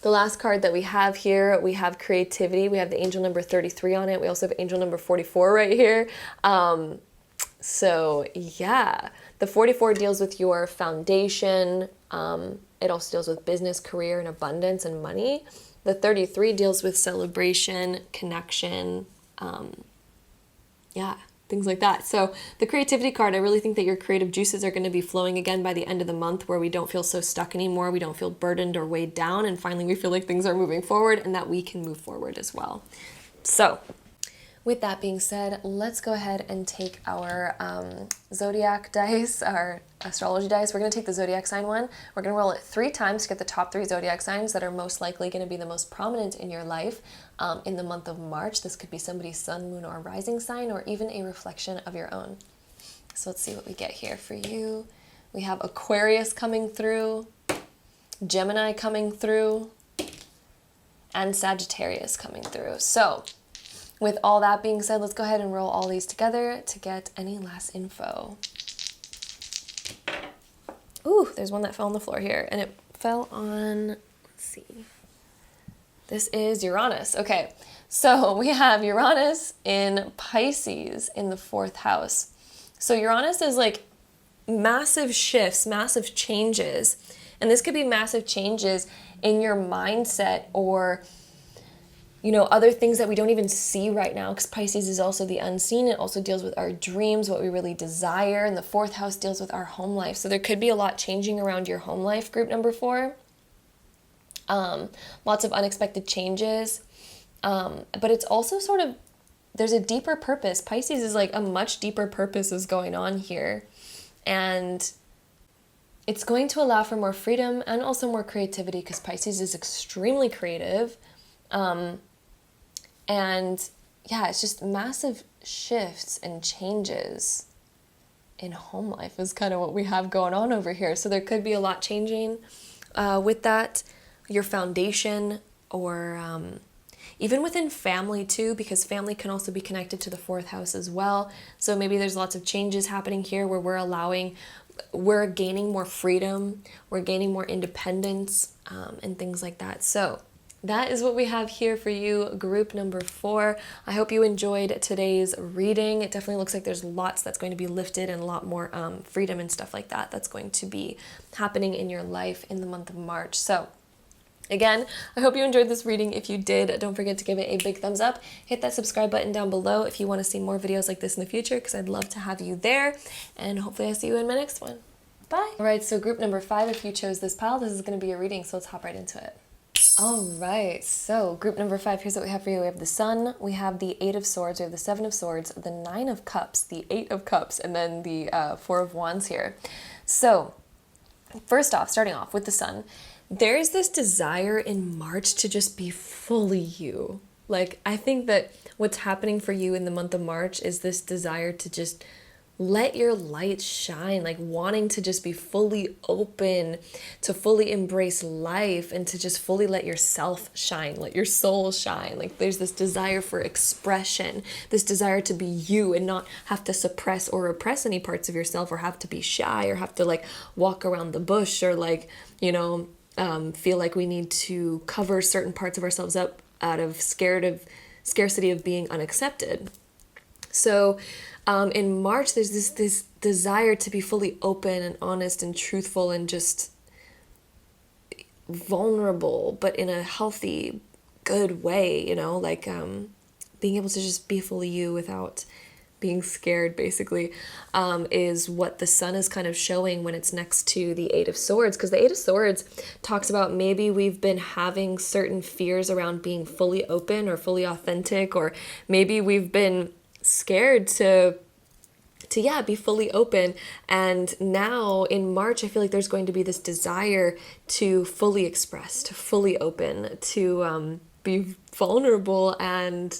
The last card that we have here, we have creativity. We have the angel number 33 on it. We also have angel number 44 right here. So yeah, the 44 deals with your foundation. It also deals with business, career, and abundance and money. The 33 deals with celebration, connection, yeah, things like that. So the creativity card, I really think that your creative juices are going to be flowing again by the end of the month, where we don't feel so stuck anymore. We don't feel burdened or weighed down. And finally, we feel like things are moving forward and that we can move forward as well. So with that being said, let's go ahead and take our zodiac dice, our astrology dice. We're going to take the zodiac sign one. We're going to roll it 3 times to get the top 3 zodiac signs that are most likely going to be the most prominent in your life in the month of March. This could be somebody's sun, moon, or rising sign, or even a reflection of your own. So let's see what we get here for you. We have Aquarius coming through, Gemini coming through, and Sagittarius coming through. So with all that being said, let's go ahead and roll all these together to get any last info. Ooh, there's one that fell on the floor here, and it fell on, let's see. This is Uranus. Okay, so we have Uranus in Pisces in the 4th house. So Uranus is like massive shifts, massive changes, and this could be massive changes in your mindset or you know, other things that we don't even see right now, because Pisces is also the unseen. It also deals with our dreams, what we really desire, and the 4th house deals with our home life. So there could be a lot changing around your home life, group number 4. Lots of unexpected changes, but it's also sort of, there's a deeper purpose. Pisces is like a much deeper purpose is going on here, and it's going to allow for more freedom and also more creativity, because Pisces is extremely creative. And yeah, it's just massive shifts and changes in home life is kind of what we have going on over here. So there could be a lot changing with that, your foundation, or even within family too, because family can also be connected to the 4th house as well. So maybe there's lots of changes happening here where we're gaining more freedom, we're gaining more independence, and things like that. So that is what we have here for you, group number 4. I hope you enjoyed today's reading. It definitely looks like there's lots that's going to be lifted and a lot more freedom and stuff like that that's going to be happening in your life in the month of March. So again, I hope you enjoyed this reading. If you did, don't forget to give it a big thumbs up. Hit that subscribe button down below if you want to see more videos like this in the future, because I'd love to have you there. And hopefully I see you in my next one. Bye. All right, so group number 5, if you chose this pile, this is going to be a reading, so let's hop right into it. All right, so group number 5, here's what we have for you. We have the Sun, we have the 8 of Swords, we have the 7 of Swords, the 9 of Cups, the 8 of Cups, and then the 4 of Wands here. So first off, starting off with the Sun, there's this desire in March to just be fully you. Like, I think that what's happening for you in the month of March is this desire to just let your light shine, like wanting to just be fully open, to fully embrace life, and to just fully let yourself shine, let your soul shine. Like there's this desire for expression, this desire to be you and not have to suppress or repress any parts of yourself, or have to be shy, or have to like walk around the bush, or like, you know, feel like we need to cover certain parts of ourselves up out of scarcity of being unaccepted. So in March, there's this desire to be fully open and honest and truthful and just vulnerable, but in a healthy, good way, you know, like being able to just be fully you without being scared, basically, is what the Sun is kind of showing when it's next to the 8 of Swords. Because the 8 of Swords talks about maybe we've been having certain fears around being fully open or fully authentic, or maybe we've been scared to be fully open. And now in March, I feel like there's going to be this desire to fully express, to fully open, to be vulnerable, and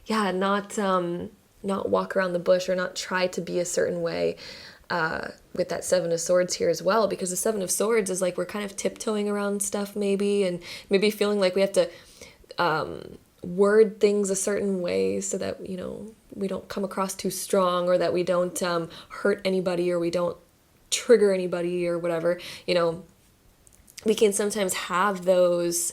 not walk around the bush, or not try to be a certain way, with that 7 of Swords here as well, because the 7 of Swords is like we're kind of tiptoeing around stuff maybe, and maybe feeling like we have to word things a certain way so that, you know, we don't come across too strong, or that we don't hurt anybody, or we don't trigger anybody or whatever, you know, we can sometimes have those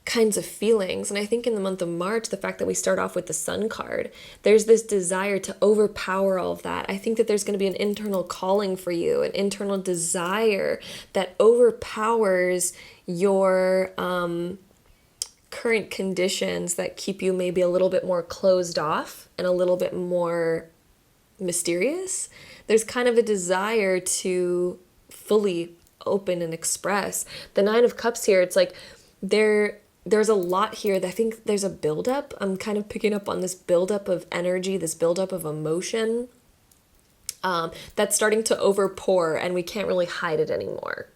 kinds of feelings. And I think in the month of March, the fact that we start off with the Sun card, there's this desire to overpower all of that. I think that there's going to be an internal calling for you, an internal desire that overpowers your current conditions that keep you maybe a little bit more closed off and a little bit more mysterious. There's kind of a desire to fully open and express. The Nine of Cups here, it's like there's a lot here that I think there's a buildup. I'm kind of picking up on this buildup of energy, this buildup of emotion that's starting to overpour, and we can't really hide it anymore.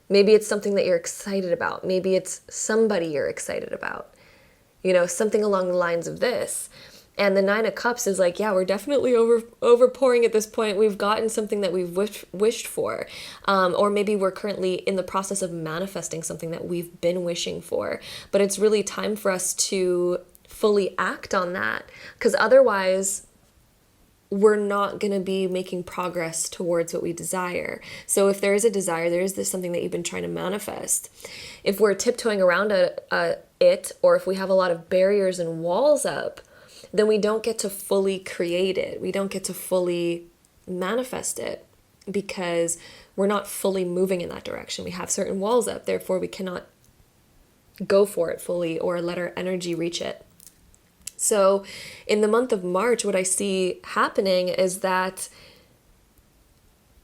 Maybe it's something that you're excited about. Maybe it's somebody you're excited about. You know, something along the lines of this. And the Nine of Cups is like, yeah, we're definitely overpouring at this point. We've gotten something that we've wished for. Or maybe we're currently in the process of manifesting something that we've been wishing for. But it's really time for us to fully act on that. Because otherwise, we're not going to be making progress towards what we desire. So if there is a desire, there is this something that you've been trying to manifest. If we're tiptoeing around it, or if we have a lot of barriers and walls up, then we don't get to fully create it. We don't get to fully manifest it because we're not fully moving in that direction. We have certain walls up, therefore we cannot go for it fully or let our energy reach it. So in the month of March, what I see happening is that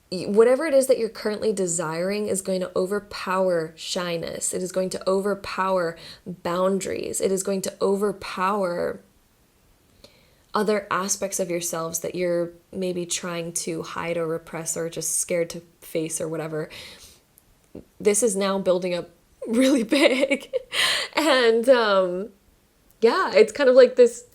whatever it is that you're currently desiring is going to overpower shyness. It is going to overpower boundaries. It is going to overpower other aspects of yourselves that you're maybe trying to hide or repress or just scared to face or whatever. This is now building up really big. And yeah, it's kind of like this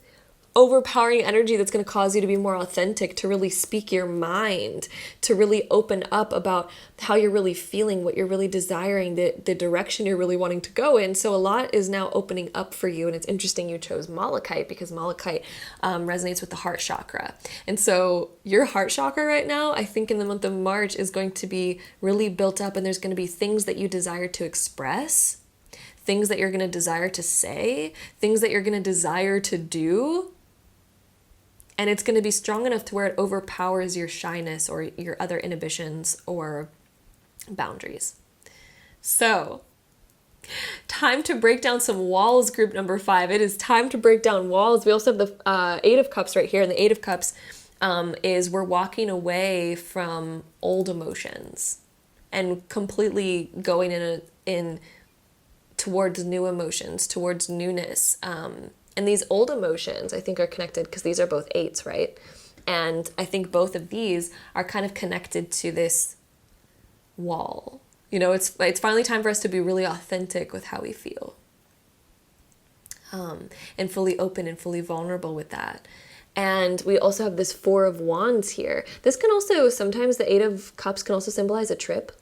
overpowering energy that's going to cause you to be more authentic, to really speak your mind, to really open up about how you're really feeling, what you're really desiring, the direction you're really wanting to go in. So a lot is now opening up for you. And it's interesting you chose Malachite because Malachite resonates with the heart chakra. And so your heart chakra right now, I think in the month of March is going to be really built up, and there's going to be things that you desire to express, things that you're going to desire to say, things that you're going to desire to do. And it's going to be strong enough to where it overpowers your shyness or your other inhibitions or boundaries. So, time to break down some walls, group number 5. It is time to break down walls. We also have the Eight of Cups right here. And the Eight of Cups is we're walking away from old emotions and completely going in towards new emotions, towards newness. And these old emotions, I think, are connected because these are both eights, right? And I think both of these are kind of connected to this wall. You know, it's finally time for us to be really authentic with how we feel. And fully open and fully vulnerable with that. And we also have this Four of Wands here. This can also, sometimes the Eight of Cups can also symbolize a trip.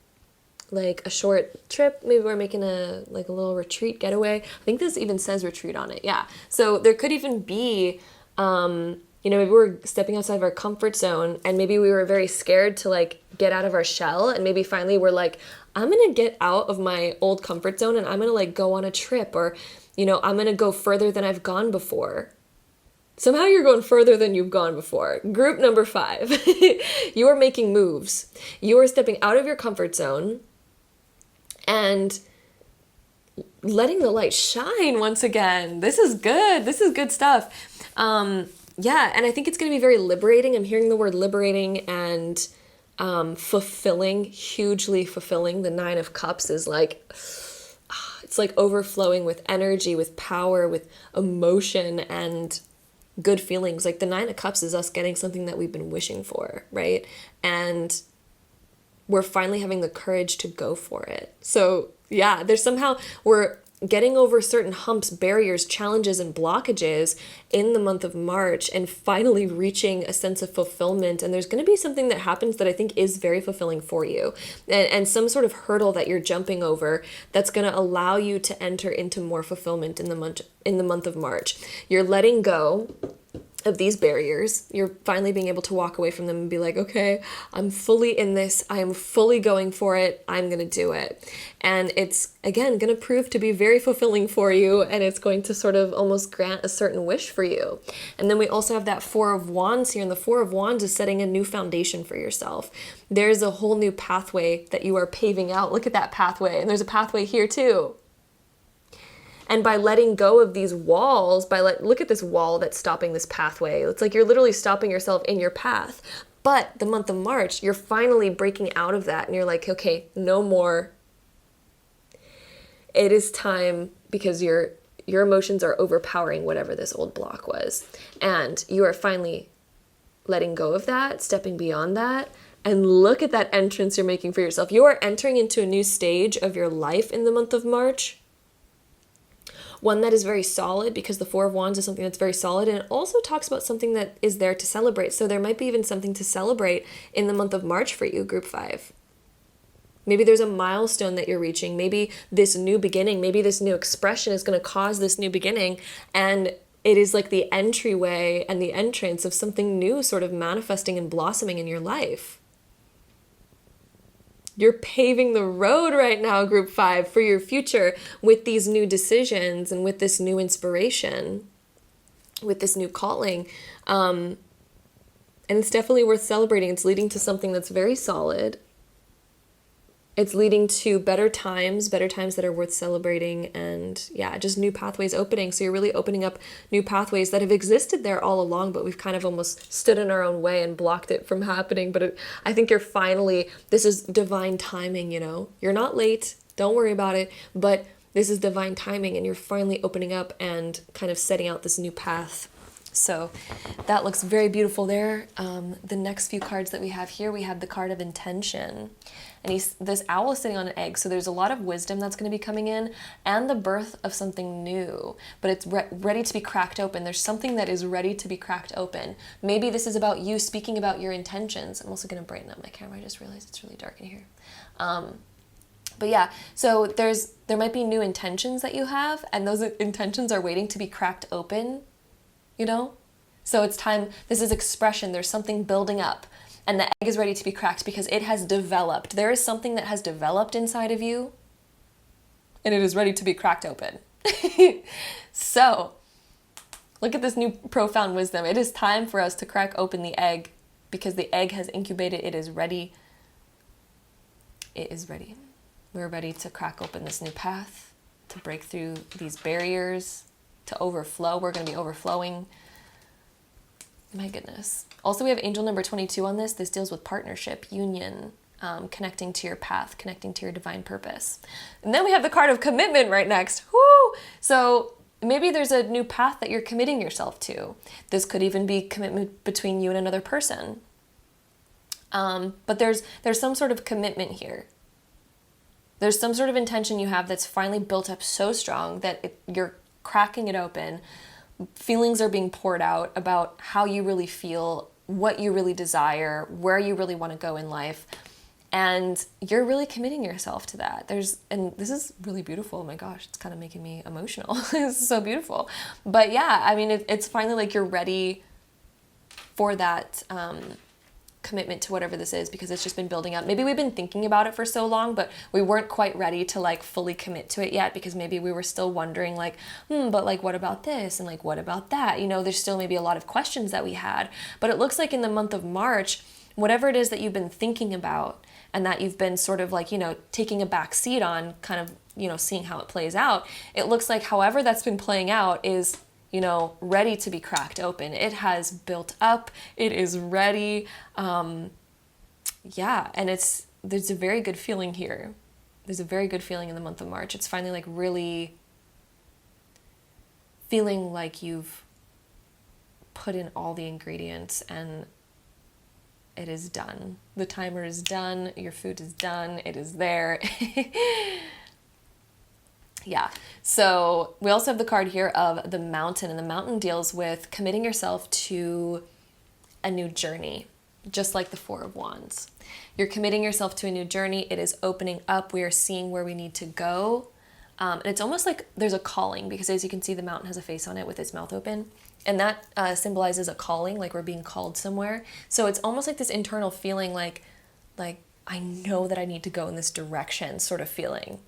Like a short trip, maybe we're making a little retreat getaway. I think this even says retreat on it. Yeah. So there could even be, maybe we're stepping outside of our comfort zone, and maybe we were very scared to get out of our shell. And maybe finally we're like, I'm going to get out of my old comfort zone and I'm going to go on a trip, or, I'm going to go further than I've gone before. Somehow you're going further than you've gone before. Group number 5, you are making moves. You are stepping out of your comfort zone and letting the light shine once again. This is good. This is good stuff. Yeah, and I think it's going to be very liberating. I'm hearing the word liberating and fulfilling, hugely fulfilling. The Nine of Cups is it's overflowing with energy, with power, with emotion, and good feelings. The Nine of Cups is us getting something that we've been wishing for, right? And we're finally having the courage to go for it. So yeah, we're getting over certain humps, barriers, challenges, and blockages in the month of March and finally reaching a sense of fulfillment. And there's going to be something that happens that I think is very fulfilling for you, and some sort of hurdle that you're jumping over that's going to allow you to enter into more fulfillment in the month of March. You're letting go of these barriers. You're finally being able to walk away from them and be like, okay, I'm fully in this. I am fully going for it. I'm going to do it. And it's, again, going to prove to be very fulfilling for you. And it's going to sort of almost grant a certain wish for you. And then we also have that Four of Wands here. And the Four of Wands is setting a new foundation for yourself. There's a whole new pathway that you are paving out. Look at that pathway. And there's a pathway here too. And by letting go of these walls, look at this wall that's stopping this pathway. It's like you're literally stopping yourself in your path. But the month of March, you're finally breaking out of that and you're like, okay, no more. It is time, because your emotions are overpowering whatever this old block was. And you are finally letting go of that, stepping beyond that. And look at that entrance you're making for yourself. You are entering into a new stage of your life in the month of March. One that is very solid, because the Four of Wands is something that's very solid, and it also talks about something that is there to celebrate. So there might be even something to celebrate in the month of March for you, Group 5. Maybe there's a milestone that you're reaching. Maybe this new beginning, maybe this new expression is going to cause this new beginning, and it is like the entryway and the entrance of something new sort of manifesting and blossoming in your life. You're paving the road right now, Group 5, for your future with these new decisions and with this new inspiration, with this new calling. And it's definitely worth celebrating. It's leading to something that's very solid. It's leading to better times that are worth celebrating, and yeah, just new pathways opening. So you're really opening up new pathways that have existed there all along, but we've kind of almost stood in our own way and blocked it from happening. But I think you're finally, this is divine timing, you know? You're not late, don't worry about it, but this is divine timing, and you're finally opening up and kind of setting out this new path. So that looks very beautiful there. The next few cards that we have here, we have the card of intention. And this owl is sitting on an egg, so there's a lot of wisdom that's going to be coming in, and the birth of something new, but it's ready to be cracked open. There's something that is ready to be cracked open. Maybe this is about you speaking about your intentions. I'm also going to brighten up my camera. I just realized it's really dark in here. But yeah, so there might be new intentions that you have, and those intentions are waiting to be cracked open, you know? So it's time, this is expression, there's something building up. And the egg is ready to be cracked because it has developed. There is something that has developed inside of you, and it is ready to be cracked open. So, look at this new profound wisdom. It is time for us to crack open the egg, because the egg has incubated. It is ready. It is ready. We're ready to crack open this new path, to break through these barriers, to overflow. We're going to be overflowing. My goodness. Also, we have angel number 22 on this. This deals with partnership, union, connecting to your path, connecting to your divine purpose. And then we have the card of commitment right next. Woo! So maybe there's a new path that you're committing yourself to. This could even be commitment between you and another person. But there's some sort of commitment here. There's some sort of intention you have that's finally built up so strong that you're cracking it open. Feelings are being poured out about how you really feel, what you really desire, where you really want to go in life. And you're really committing yourself to that. And this is really beautiful. Oh my gosh, it's kind of making me emotional. This is so beautiful. But yeah, I mean, it's finally like you're ready for that commitment to whatever this is, because it's just been building up. Maybe we've been thinking about it for so long, but we weren't quite ready to like fully commit to it yet, because maybe we were still wondering like, but like, what about this? And like, what about that? You know, there's still maybe a lot of questions that we had, but it looks like in the month of March, whatever it is that you've been thinking about and that you've been sort of like, you know, taking a back seat on, kind of, you know, seeing how it plays out. It looks like however that's been playing out is, you know, ready to be cracked open. It has built up. It is ready. Yeah, and there's a very good feeling here. There's a very good feeling in the month of March. It's finally like really feeling like you've put in all the ingredients and it is done. The timer is done. Your food is done. It is there. Yeah, so we also have the card here of the mountain, and the mountain deals with committing yourself to a new journey, just like the Four of Wands. You're committing yourself to a new journey. It is opening up. We are seeing where we need to go. And it's almost like there's a calling, because as you can see, the mountain has a face on it with its mouth open. And that symbolizes a calling, like we're being called somewhere. So it's almost like this internal feeling like I know that I need to go in this direction sort of feeling.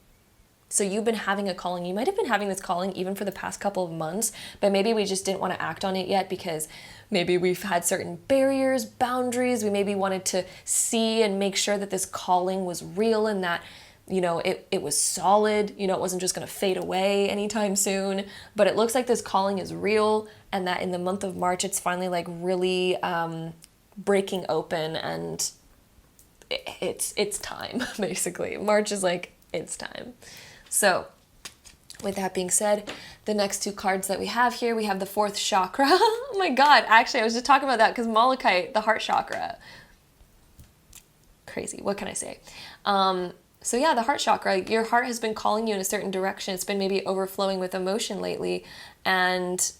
So you've been having a calling. You might have been having this calling even for the past couple of months, but maybe we just didn't want to act on it yet because maybe we've had certain barriers, boundaries. We maybe wanted to see and make sure that this calling was real and that, you know, it was solid. You know, it wasn't just going to fade away anytime soon. But it looks like this calling is real and that in the month of March, it's finally like really breaking open and it's time, basically. March is like, it's time. So with that being said, the next two cards that we have here, we have the fourth chakra. Oh my God, actually, I was just talking about that because Malachite, the heart chakra. Crazy, what can I say? So yeah, the heart chakra, your heart has been calling you in a certain direction. It's been maybe overflowing with emotion lately. And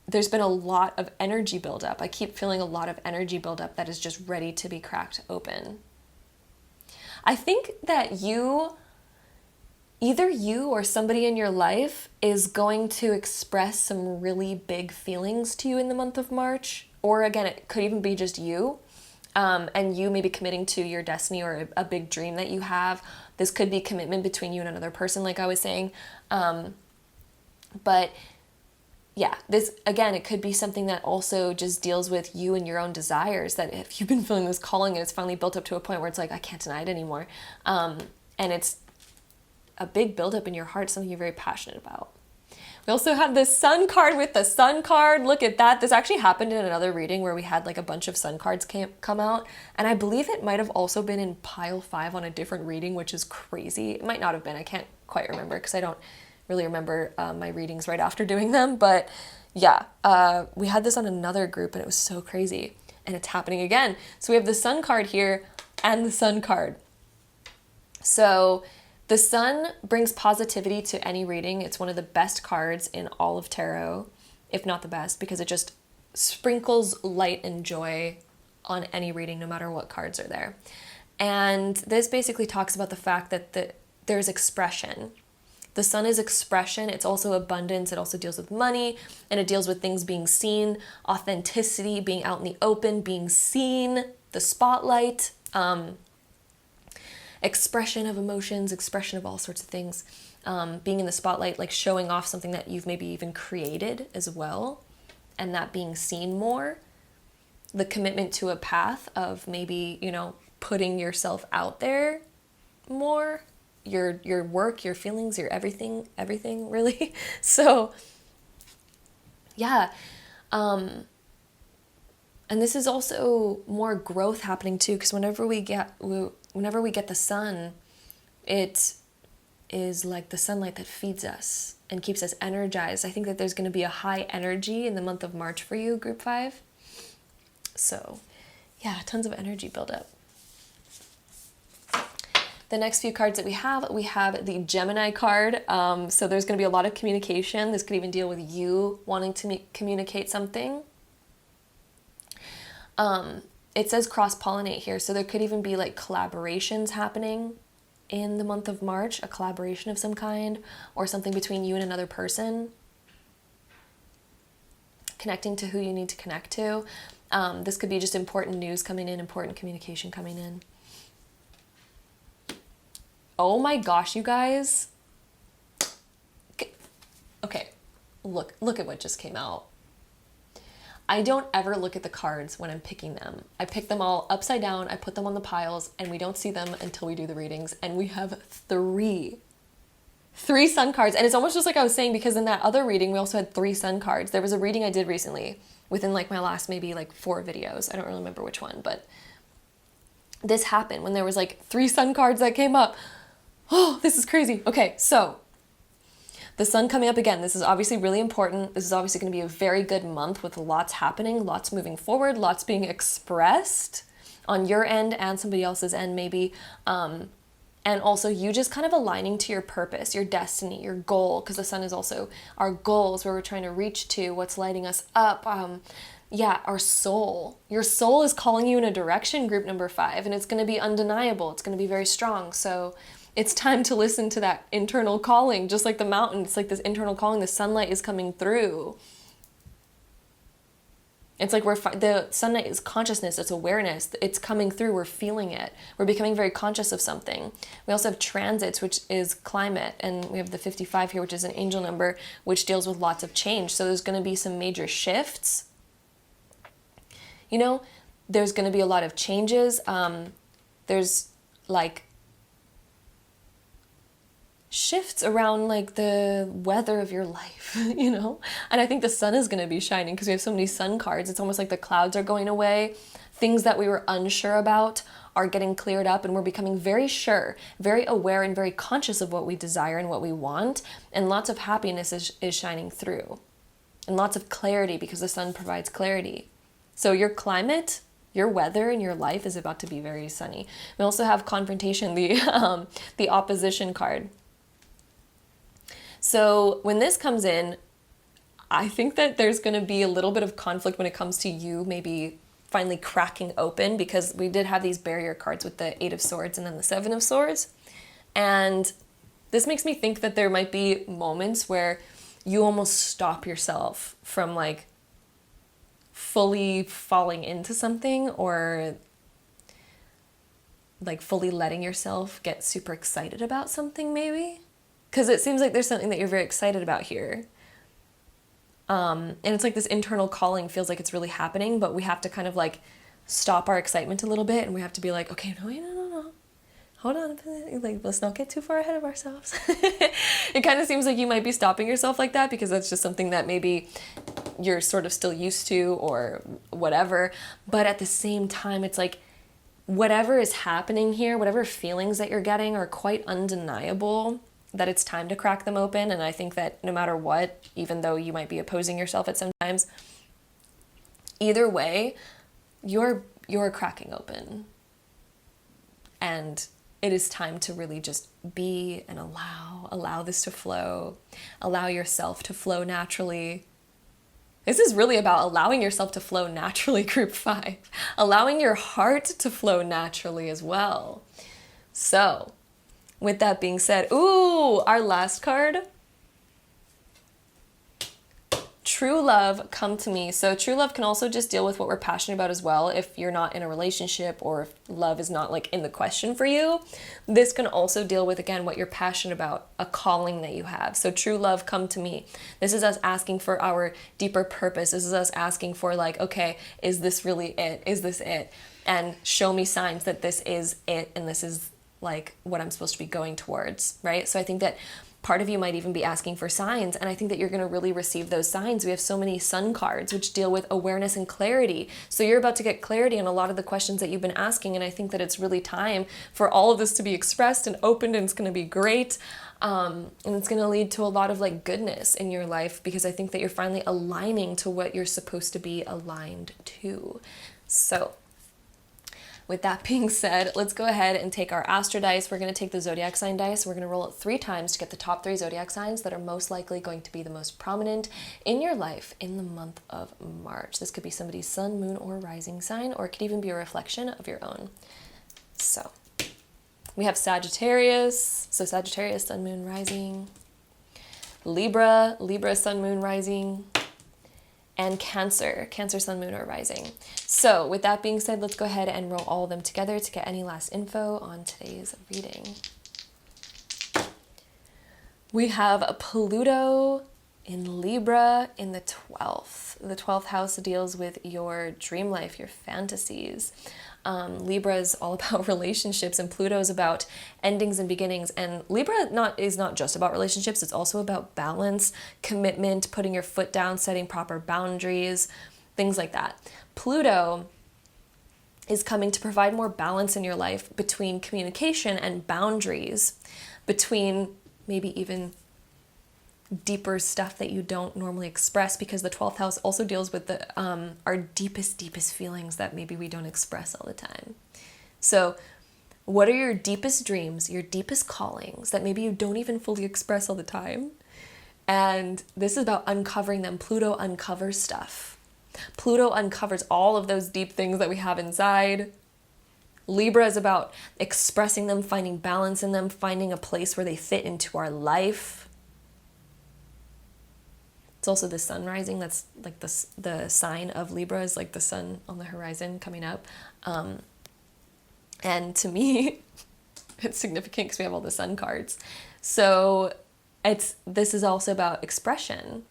there's been a lot of energy buildup. I keep feeling a lot of energy buildup that is just ready to be cracked open. I think that either you or somebody in your life is going to express some really big feelings to you in the month of March. Or again, it could even be just you. And you may be committing to your destiny or a big dream that you have. This could be commitment between you and another person, like I was saying. But yeah, this, again, it could be something that also just deals with you and your own desires, that if you've been feeling this calling and it's finally built up to a point where it's like, I can't deny it anymore. And it's a big buildup in your heart, something you're very passionate about. We also have the Sun card with the Sun card. Look at that. This actually happened in another reading where we had like a bunch of Sun cards come out. And I believe it might have also been in pile 5 on a different reading, which is crazy. It might not have been. I can't quite remember because I don't really remember my readings right after doing them. But yeah, we had this on another group and it was so crazy. And it's happening again. So we have the Sun card here and the Sun card. So the Sun brings positivity to any reading. It's one of the best cards in all of tarot, if not the best, because it just sprinkles light and joy on any reading, no matter what cards are there. And this basically talks about the fact that there's expression. The Sun is expression. It's also abundance. It also deals with money, and it deals with things being seen, authenticity, being out in the open, being seen, the spotlight, expression of emotions, expression of all sorts of things, being in the spotlight, like showing off something that you've maybe even created as well, and that being seen more. The commitment to a path of maybe, you know, putting yourself out there more, your work, your feelings, your everything really. So yeah, and this is also more growth happening too, because whenever we get the Sun, it is like the sunlight that feeds us and keeps us energized. I think that there's going to be a high energy in the month of March for you, Group 5. So yeah, tons of energy buildup. The next few cards that we have the Gemini card. So there's going to be a lot of communication. This could even deal with you wanting to communicate something. It says cross-pollinate here, so there could even be like collaborations happening in the month of March, a collaboration of some kind, or something between you and another person, connecting to who you need to connect to. This could be just important news coming in, important communication coming in. Oh my gosh, you guys. Okay, look at what just came out. I don't ever look at the cards when I'm picking them. I pick them all upside down, I put them on the piles, and we don't see them until we do the readings. And we have three Sun cards. And it's almost just like I was saying, because in that other reading, we also had 3 Sun cards. There was a reading I did recently within like my last maybe like 4 videos. I don't really remember which one, but this happened when there was like 3 Sun cards that came up. Oh, this is crazy. Okay, so the Sun coming up again. This is obviously really important. This is obviously going to be a very good month with lots happening, lots moving forward, lots being expressed on your end and somebody else's end maybe. And also you just kind of aligning to your purpose, your destiny, your goal, because the Sun is also our goals, where we're trying to reach to, what's lighting us up. Yeah, our soul. Your soul is calling you in a direction, Group number 5, and it's going to be undeniable. It's going to be very strong. So it's time to listen to that internal calling, just like the mountain. It's like this internal calling. The sunlight is coming through. It's like the sun is consciousness, it's awareness, it's coming through, we're feeling it. We're becoming very conscious of something. We also have transits, which is climate, and we have the 55 here, which is an angel number, which deals with lots of change. So there's going to be some major shifts. You know, there's going to be a lot of changes. There's like shifts around like the weather of your life, you know? And I think the sun is going to be shining because we have so many sun cards. It's almost like the clouds are going away. Things that we were unsure about are getting cleared up, and we're becoming very sure, very aware, and very conscious of what we desire and what we want. And lots of happiness is shining through, and lots of clarity because the sun provides clarity. So your climate, your weather in your life is about to be very sunny. We also have confrontation, the opposition card. So when this comes in, I think that there's going to be a little bit of conflict when it comes to you maybe finally cracking open, because we did have these barrier cards with the 8 of Swords and then the 7 of Swords. And this makes me think that there might be moments where you almost stop yourself from like fully falling into something, or like fully letting yourself get super excited about something maybe. Because it seems like there's something that you're very excited about here. And it's like this internal calling feels like it's really happening, but we have to kind of like stop our excitement a little bit, and we have to be like, okay, no. Hold on, like, let's not get too far ahead of ourselves. It kind of seems like you might be stopping yourself like that because that's just something that maybe you're sort of still used to or whatever. But at the same time, it's like whatever is happening here, whatever feelings that you're getting are quite undeniable, that it's time to crack them open. And I think that no matter what, even though you might be opposing yourself at some times, either way, you're cracking open. And it is time to really just be and allow this to flow, allow yourself to flow naturally. This is really about allowing yourself to flow naturally, group 5, allowing your heart to flow naturally as well. So with that being said, ooh, our last card, true love, come to me. So true love can also just deal with what we're passionate about as well. If you're not in a relationship, or if love is not like in the question for you, this can also deal with, again, what you're passionate about, a calling that you have. So true love, come to me. This is us asking for our deeper purpose. This is us asking for like, okay, is this really it? Is this it? And show me signs that this is it, and this is like what I'm supposed to be going towards, right? So I think that part of you might even be asking for signs, and I think that you're going to really receive those signs. We have so many sun cards, which deal with awareness and clarity. So you're about to get clarity on a lot of the questions that you've been asking, and I think that it's really time for all of this to be expressed and opened, and it's going to be great. And it's going to lead to a lot of like goodness in your life, because I think that you're finally aligning to what you're supposed to be aligned to. So with that being said, let's go ahead and take our astro dice. We're going to take the zodiac sign dice. We're going to roll it 3 times to get the top 3 zodiac signs that are most likely going to be the most prominent in your life in the month of March. This could be somebody's sun, moon, or rising sign, or it could even be a reflection of your own. So we have Sagittarius. So Sagittarius, sun, moon, rising. Libra, sun, moon, rising. And Cancer, sun, moon, or rising. So with that being said, let's go ahead and roll all of them together to get any last info on today's reading. We have Pluto in Libra in the 12th. The 12th house deals with your dream life, your fantasies. Libra is all about relationships, and Pluto is about endings and beginnings. And Libra is not just about relationships, it's also about balance, commitment, putting your foot down, setting proper boundaries, things like that. Pluto is coming to provide more balance in your life between communication and boundaries, between maybe even deeper stuff that you don't normally express, because the 12th house also deals with the our deepest feelings that maybe we don't express all the time. So what are your deepest dreams, your deepest callings that maybe you don't even fully express all the time? And this is about uncovering them. Pluto uncovers stuff. Pluto uncovers all of those deep things that we have inside. Libra is about expressing them, finding balance in them, finding a place where they fit into our life. It's also the sun rising. That's like the sign of Libra is like the sun on the horizon coming up. And to me, it's significant because we have all the sun cards. So this is also about expression,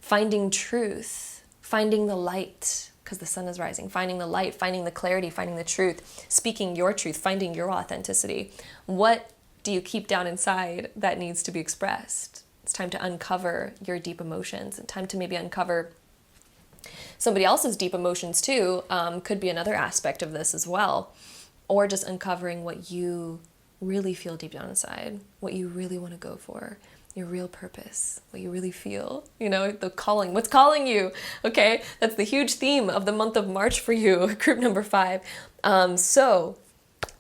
finding truth, finding the light, because the sun is rising, finding the light, finding the clarity, finding the truth, speaking your truth, finding your authenticity. What do you keep down inside that needs to be expressed? It's time to uncover your deep emotions, and time to maybe uncover somebody else's deep emotions too. Could be another aspect of this as well. Or just uncovering what you really feel deep down inside, what you really want to go for, your real purpose, what you really feel, you know, the calling, what's calling you, okay? That's the huge theme of the month of March for you, group number 5. So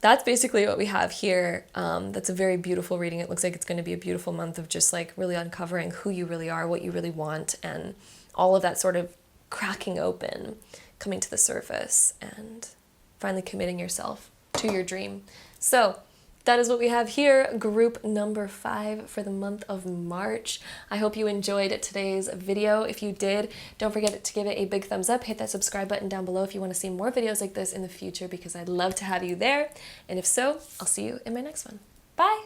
that's basically what we have here. That's a very beautiful reading. It looks like it's going to be a beautiful month of just like really uncovering who you really are, what you really want, and all of that sort of cracking open, coming to the surface, and finally committing yourself to your dream. So that is what we have here, group number 5 for the month of March. I hope you enjoyed today's video. If you did, don't forget to give it a big thumbs up. Hit that subscribe button down below if you want to see more videos like this in the future, because I'd love to have you there. And if so, I'll see you in my next one. Bye!